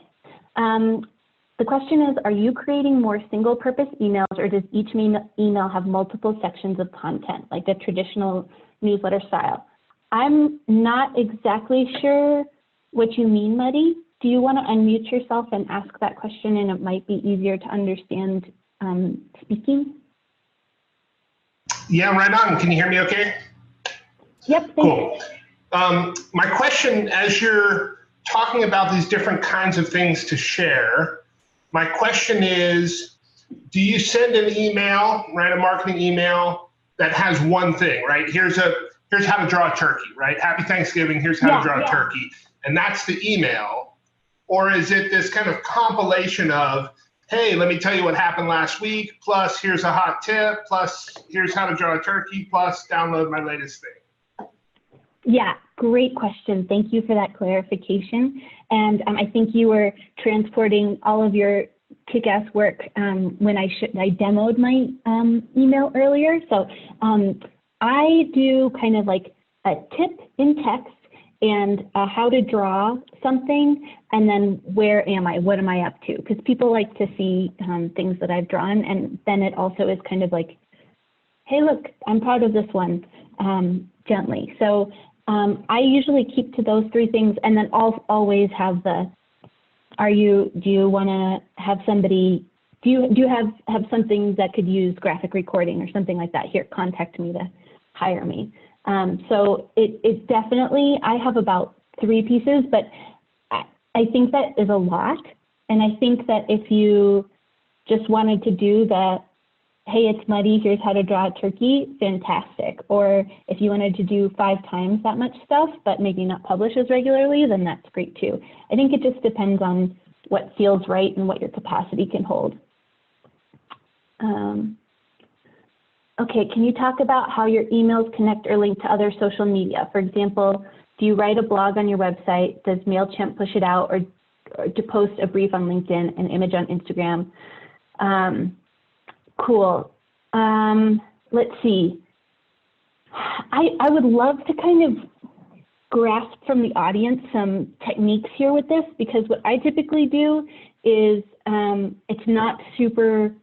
The question is, are you creating more single-purpose emails, or does each email have multiple sections of content, like a traditional newsletter style? I'm not exactly sure what you mean, Muddy. Do you want to unmute yourself and ask that question, and it might be easier to understand speaking? Yeah, right on. Can you hear me okay? Yep. Cool. My question, as you're talking about these different kinds of things to share, my question is, do you send an email, right, a marketing email that has one thing, right? Here's how to draw a turkey, right? Happy Thanksgiving, here's how to draw a turkey. And that's the email. Or is it this kind of compilation of, hey, let me tell you what happened last week, plus here's a hot tip, plus here's how to draw a turkey, plus download my latest thing? Yeah, great question. Thank you for that clarification. And I think you were transporting all of your kick-ass work when I demoed my email earlier. So I do kind of like a tip in text and how to draw something, and then where am I, what am I up to? Because people like to see things that I've drawn, and then it also is kind of like, hey, look, I'm proud of this one, gently. So I usually keep to those three things, and then I'll always have the, do you want to have somebody, do you have something that could use graphic recording or something like that? Here, contact me to hire me. So it definitely, I have about 3 pieces, but I think that is a lot. And I think that if you just wanted to do the, hey, it's muddy, here's how to draw a turkey, fantastic. Or if you wanted to do 5 times that much stuff, but maybe not publish as regularly, then that's great too. I think it just depends on what feels right and what your capacity can hold. Okay, can you talk about how your emails connect or link to other social media? For example, do you write a blog on your website? Does MailChimp push it out, or to post a brief on LinkedIn, an image on Instagram? Cool. Let's see. I would love to kind of grasp from the audience some techniques here with this, because what I typically do is it's not super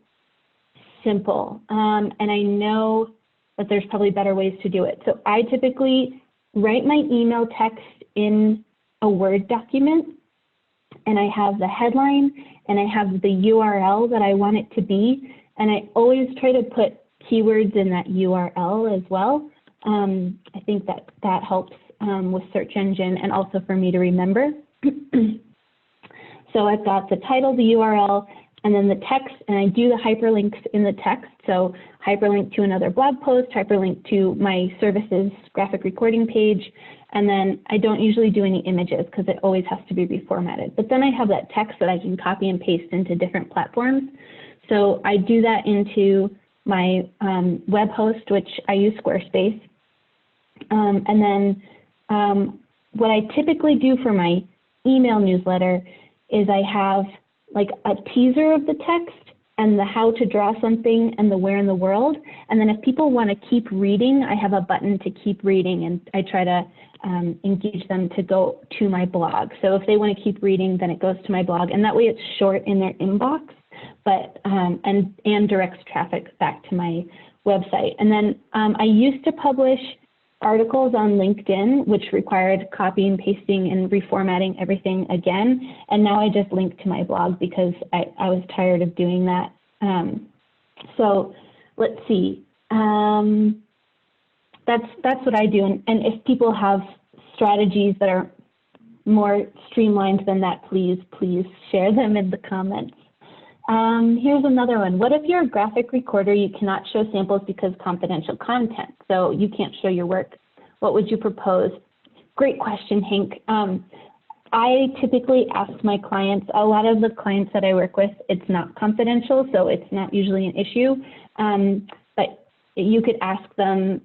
simple. And I know that there's probably better ways to do it. So I typically write my email text in a Word document, and I have the headline and I have the URL that I want it to be. And I always try to put keywords in that URL as well. I think that helps with search engine and also for me to remember. So I've got the title, the URL, and then the text, and I do the hyperlinks in the text. So hyperlink to another blog post, hyperlink to my services graphic recording page, and then I don't usually do any images because it always has to be reformatted. But then I have that text that I can copy and paste into different platforms. So I do that into my web host, which I use Squarespace. And then what I typically do for my email newsletter is I have like a teaser of the text and the how to draw something and the where in the world. And then if people want to keep reading, I have a button to keep reading, and I try to engage them to go to my blog. So if they want to keep reading, then it goes to my blog, and that way it's short in their inbox, but and directs traffic back to my website. And then I used to publish articles on LinkedIn, which required copying, pasting, and reformatting everything again. And now I just link to my blog because I was tired of doing that. So let's see. That's what I do. And if people have strategies that are more streamlined than that, please share them in the comments. Here's another one. What if you're a graphic recorder, you cannot show samples because confidential content, so you can't show your work? What would you propose? Great question, Hank. I typically ask my clients, a lot of the clients that I work with, it's not confidential, so it's not usually an issue. But you could ask them,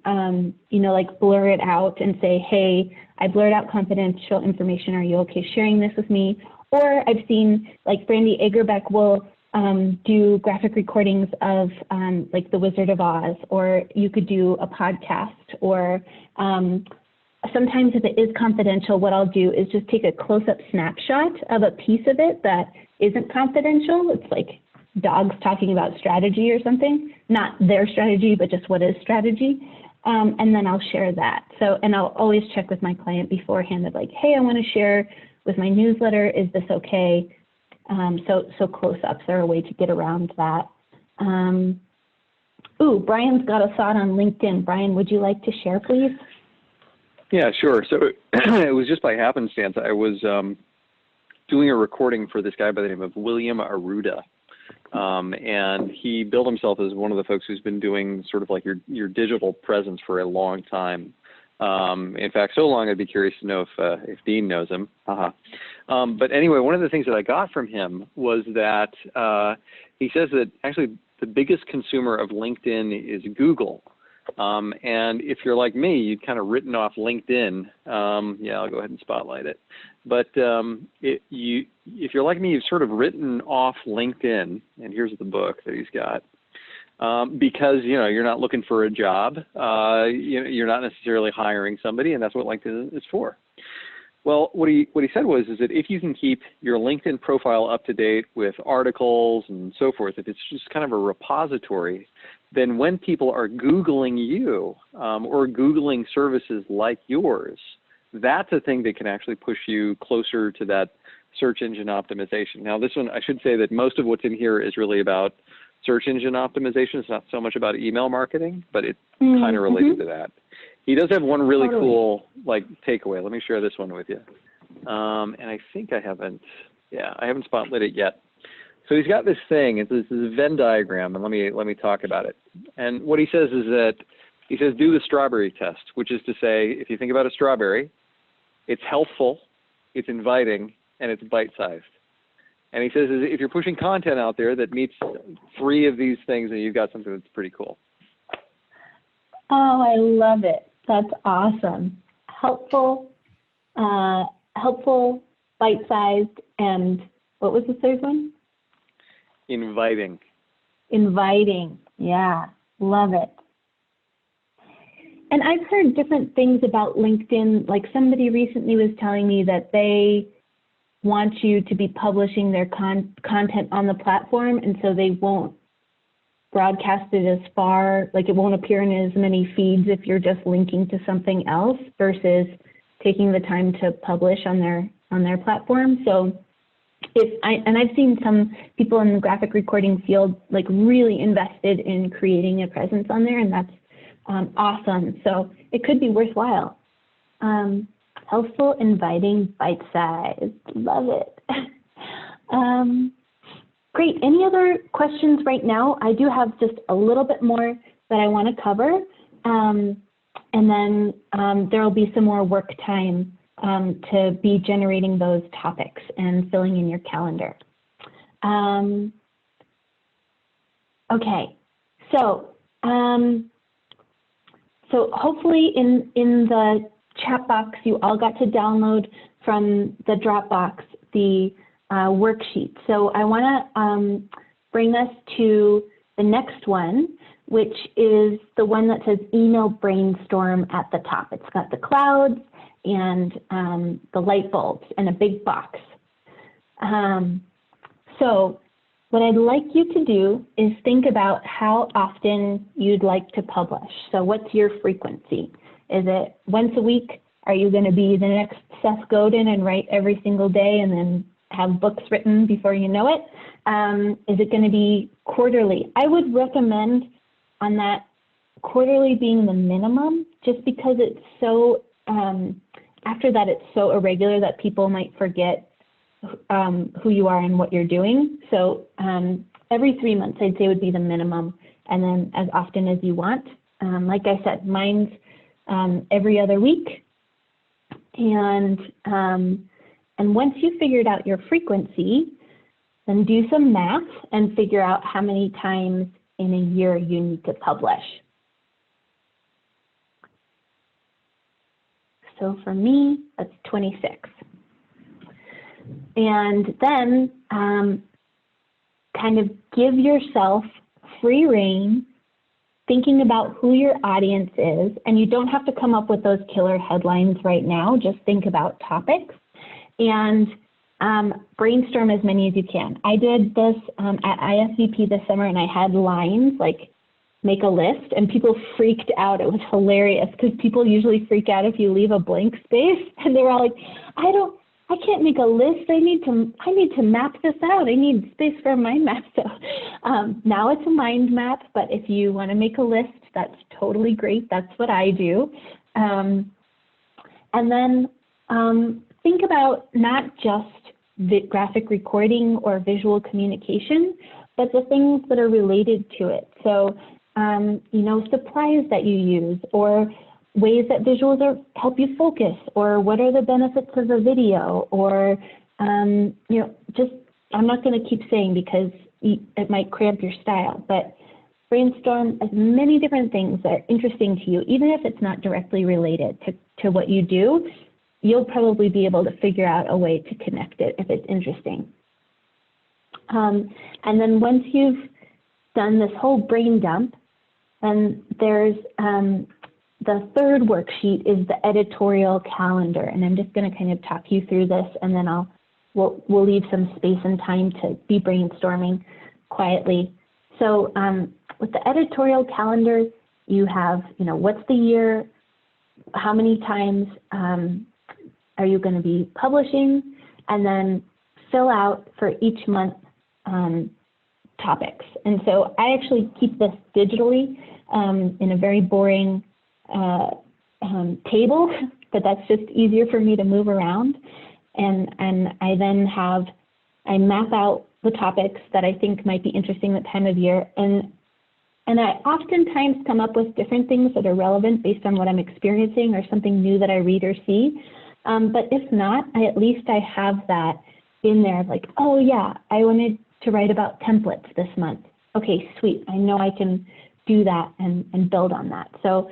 like blur it out and say, hey, I blurred out confidential information. Are you okay sharing this with me? Or I've seen like Brandy Agerbeck will do graphic recordings of like The Wizard of Oz, or you could do a podcast, or sometimes if it is confidential, what I'll do is just take a close-up snapshot of a piece of it that isn't confidential. It's like dogs talking about strategy or something, not their strategy, but just what is strategy. And then I'll share that. So, and I'll always check with my client beforehand of like, hey, I want to share with my newsletter, is this okay? So close-ups are a way to get around that. Ooh, Brian's got a thought on LinkedIn. Brian, would you like to share, please? Yeah, sure. So it was just by happenstance. I was doing a recording for this guy by the name of William Aruda. And he billed himself as one of the folks who's been doing sort of like your digital presence for a long time. In fact, so long I'd be curious to know if Dean knows him. But anyway, one of the things that I got from him was that he says that actually the biggest consumer of LinkedIn is Google. And if you're like me, you'd kind of written off LinkedIn. Yeah, I'll go ahead and spotlight it. But if you're like me, you've sort of written off LinkedIn, and here's the book that he's got, because you're not looking for a job, you're not necessarily hiring somebody, and that's what LinkedIn is for. Well, what he said was that if you can keep your LinkedIn profile up to date with articles and so forth, if it's just kind of a repository, then when people are Googling you or Googling services like yours, that's a thing that can actually push you closer to that search engine optimization. Now, this one, I should say that most of what's in here is really about search engine optimization. It's not so much about email marketing, but it's kind of related to that. He does have one really cool takeaway. Let me share this one with you. And I think I haven't spotlit it yet. So he's got this thing. It's this Venn diagram, and let me talk about it. And what he says is that he says do the strawberry test, which is to say, if you think about a strawberry, it's healthful, it's inviting, and it's bite-sized. And he says if you're pushing content out there that meets 3 of these things, then you've got something that's pretty cool. Oh, I love it. That's awesome. Helpful, bite-sized, and what was the third one? Inviting. Inviting. Yeah, love it. And I've heard different things about LinkedIn. Like somebody recently was telling me that they want you to be publishing their content on the platform, and so they won't broadcast it as far, like it won't appear in as many feeds if you're just linking to something else versus taking the time to publish on their platform. So I've seen some people in the graphic recording field like really invested in creating a presence on there, and that's awesome. So it could be worthwhile. Helpful, inviting, bite-sized. Love it. Great. Any other questions right now? I do have just a little bit more that I want to cover. And then there will be some more work time to be generating those topics and filling in your calendar. Okay. So hopefully in the chat box, you all got to download from the Dropbox the worksheet. So I want to bring us to the next one, which is the one that says email brainstorm at the top. It's got the clouds and the light bulbs and a big box. So what I'd like you to do is think about how often you'd like to publish. So what's your frequency? Is it once a week? Are you going to be the next Seth Godin and write every single day and then have books written before you know it? Is it going to be quarterly? I would recommend on that quarterly being the minimum, just because it's so, after that it's so irregular that people might forget who you are and what you're doing. So every 3 months I'd say would be the minimum, and then as often as you want. Like I said, mine's every other week. And once you've figured out your frequency, then do some math and figure out how many times in a year you need to publish. So for me, that's 26. And then kind of give yourself free rein, thinking about who your audience is. And you don't have to come up with those killer headlines right now. Just think about topics and brainstorm as many as you can. I did this at ISVP this summer, and I had lines like make a list, and people freaked out. It was hilarious because people usually freak out if you leave a blank space, and they were all like, I can't make a list. I need to map this out. I need space for a mind map. So now it's a mind map, but if you want to make a list, that's totally great. That's what I do. And then think about not just the graphic recording or visual communication, but the things that are related to it. So, you know, supplies that you use, or ways that visuals help you focus, or what are the benefits of a video, or, you know, just, I'm not going to keep saying because it might cramp your style, but brainstorm as many different things that are interesting to you, even if it's not directly related to what you do. You'll probably be able to figure out a way to connect it if it's interesting. And then once you've done this whole brain dump, then there's the third worksheet is the editorial calendar. And I'm just going to kind of talk you through this, and then we'll leave some space and time to be brainstorming quietly. So with the editorial calendar, you have, you know, what's the year, how many times are you going to be publishing, and then fill out for each month topics. And so I actually keep this digitally in a very boring table, but that's just easier for me to move around. And I then I map out the topics that I think might be interesting that time of year. And I oftentimes come up with different things that are relevant based on what I'm experiencing or something new that I read or see. But if not, at least I have that in there, like, oh yeah, I wanted to write about templates this month. Okay, sweet, I know I can do that and build on that. So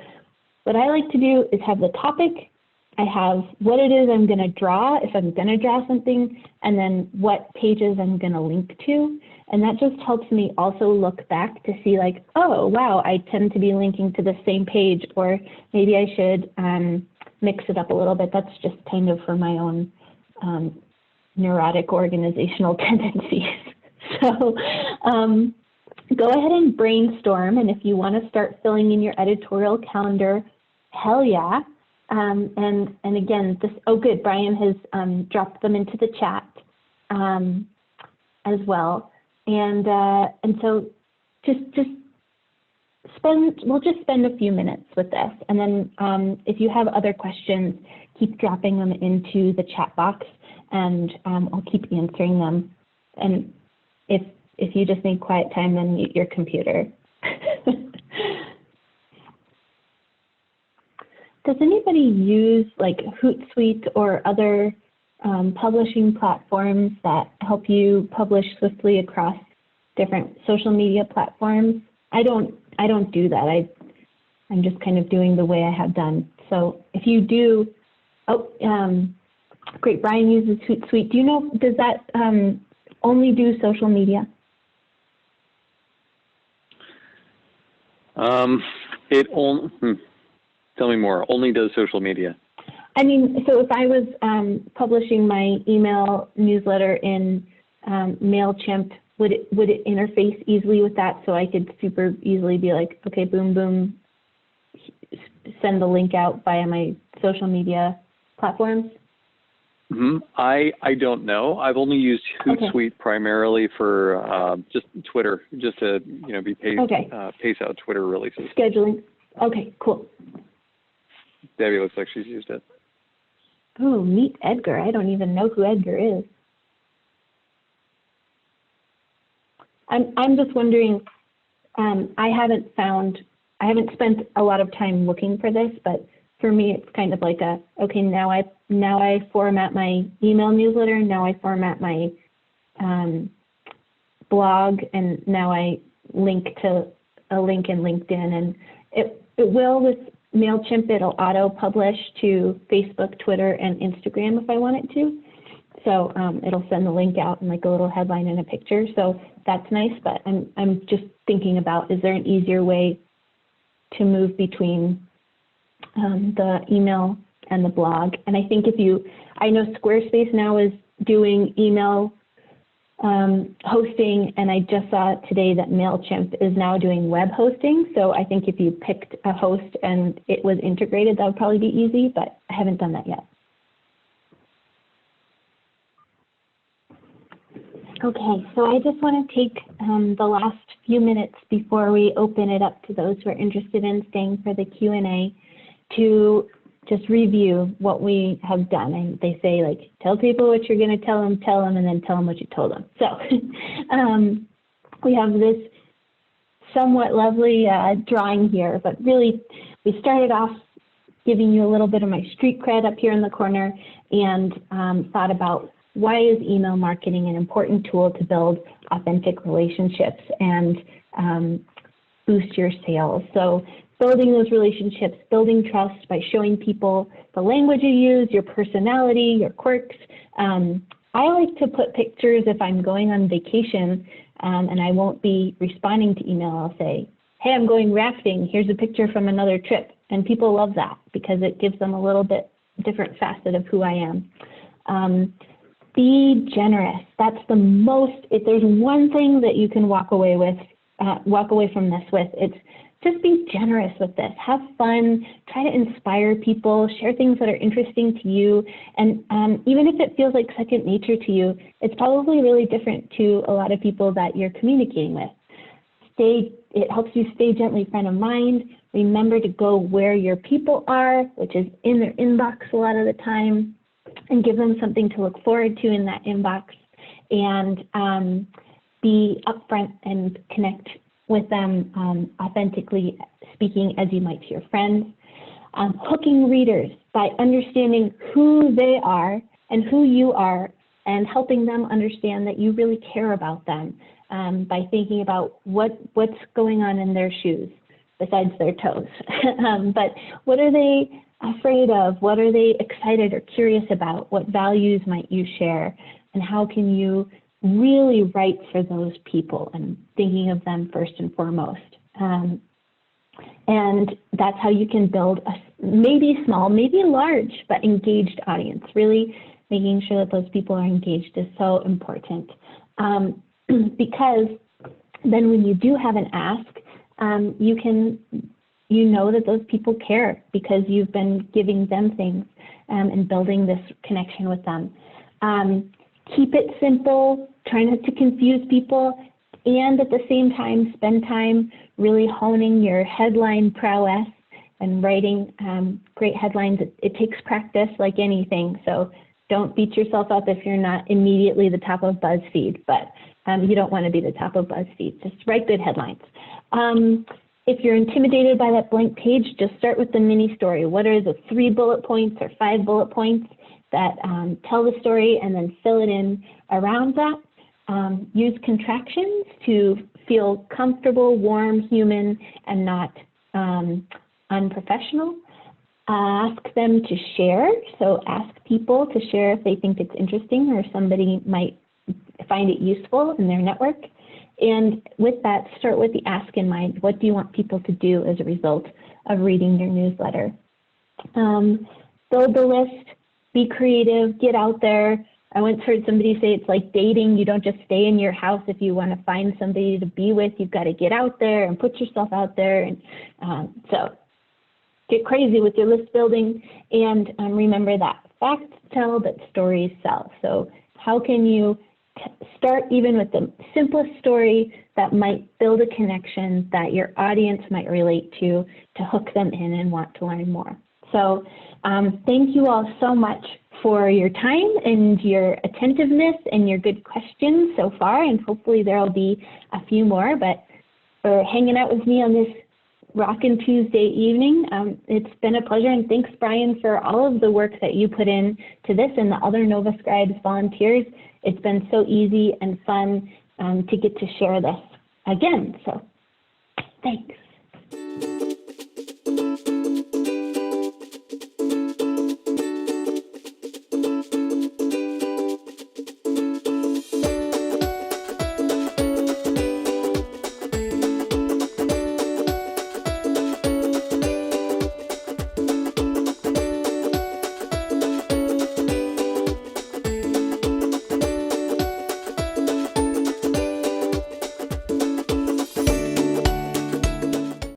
what I like to do is have the topic, I have what it is I'm gonna draw, if I'm gonna draw something, and then what pages I'm gonna link to. And that just helps me also look back to see like, oh, wow, I tend to be linking to the same page, or maybe I should mix it up a little bit. That's just kind of for my own neurotic organizational tendencies. So go ahead and brainstorm. And if you want to start filling in your editorial calendar, hell yeah. And again, oh good, Brian has dropped them into the chat as well. And so we'll just spend a few minutes with this. And then if you have other questions, keep dropping them into the chat box, and I'll keep answering them. And if you just need quiet time, then mute your computer. Does anybody use like Hootsuite or other publishing platforms that help you publish swiftly across different social media platforms? I don't do that. I'm just kind of doing the way I have done. So if you do, great, Brian uses Hootsuite. Do you know, does that only do social media? Tell me more. Only does social media. I mean, so if I was publishing my email newsletter in MailChimp, would it interface easily with that, so I could super easily be like, okay, boom, boom, send the link out via my social media platforms? Mm-hmm. I don't know. I've only used Hootsuite primarily for just Twitter, just to pace out Twitter releases. Scheduling. Okay, cool. Debbie looks like she's used it. Oh, meet Edgar. I don't even know who Edgar is. I'm just wondering, I haven't spent a lot of time looking for this, but for me, it's kind of like okay, now I format my email newsletter, now I format my blog, and now I link to a link in LinkedIn, and it will with MailChimp, it'll auto-publish to Facebook, Twitter, and Instagram if I want it to. So it'll send the link out and like a little headline and a picture. So that's nice, but I'm just thinking about, is there an easier way to move between the email and the blog? And I think I know Squarespace now is doing email hosting, and I just saw today that MailChimp is now doing web hosting. So I think if you picked a host and it was integrated, that would probably be easy, but I haven't done that yet. Okay, so I just want to take the last few minutes before we open it up to those who are interested in staying for the Q&A to just review what we have done. And they say, like, tell people what you're going to tell them, and then tell them what you told them. So we have this somewhat lovely drawing here, but really we started off giving you a little bit of my street cred up here in the corner, and thought about why is email marketing an important tool to build authentic relationships and boost your sales. So building those relationships, building trust by showing people the language you use, your personality, your quirks. I like to put pictures if I'm going on vacation and I won't be responding to email. I'll say, hey, I'm going rafting. Here's a picture from another trip. And people love that because it gives them a little bit different facet of who I am. Be generous. That's the most, if there's one thing that you can walk away from this with, it's just be generous with this. Have fun, try to inspire people, share things that are interesting to you. And even if it feels like second nature to you, it's probably really different to a lot of people that you're communicating with. It helps you stay gently front of mind. Remember to go where your people are, which is in their inbox a lot of the time, and give them something to look forward to in that inbox, and be upfront and connect with them authentically, speaking as you might to your friends. Hooking readers by understanding who they are and who you are, and helping them understand that you really care about them by thinking about what's going on in their shoes besides their toes. But what are they afraid of? What are they excited or curious about? What values might you share? And how can you really write for those people and thinking of them first and foremost? And that's how you can build a maybe small, maybe large, but engaged audience. Really making sure that those people are engaged is so important. Because then when you do have an ask, you know that those people care because you've been giving them things and building this connection with them. Keep it simple, try not to confuse people, and at the same time, spend time really honing your headline prowess and writing great headlines. It takes practice like anything, so don't beat yourself up if you're not immediately the top of BuzzFeed, but you don't want to be the top of BuzzFeed. Just write good headlines. If you're intimidated by that blank page, just start with the mini story. What are the 3 bullet points or 5 bullet points that tell the story, and then fill it in around that. Use contractions to feel comfortable, warm, human, and not unprofessional. Ask them to share. So ask people to share if they think it's interesting or somebody might find it useful in their network. And with that, start with the ask in mind. What do you want people to do as a result of reading your newsletter? Build the list, be creative, get out there. I once heard somebody say it's like dating. You don't just stay in your house if you want to find somebody to be with. You've got to get out there and put yourself out there. And so get crazy with your list building. And remember that facts tell, but stories sell. So how can you start even with the simplest story that might build a connection that your audience might relate to hook them in and want to learn more. So thank you all so much for your time and your attentiveness and your good questions so far, and hopefully there will be a few more, but for hanging out with me on this Rockin' Tuesday evening. It's been a pleasure, and thanks, Brian, for all of the work that you put in to this and the other Nova Scribes volunteers. It's been so easy and fun to get to share this again, so thanks.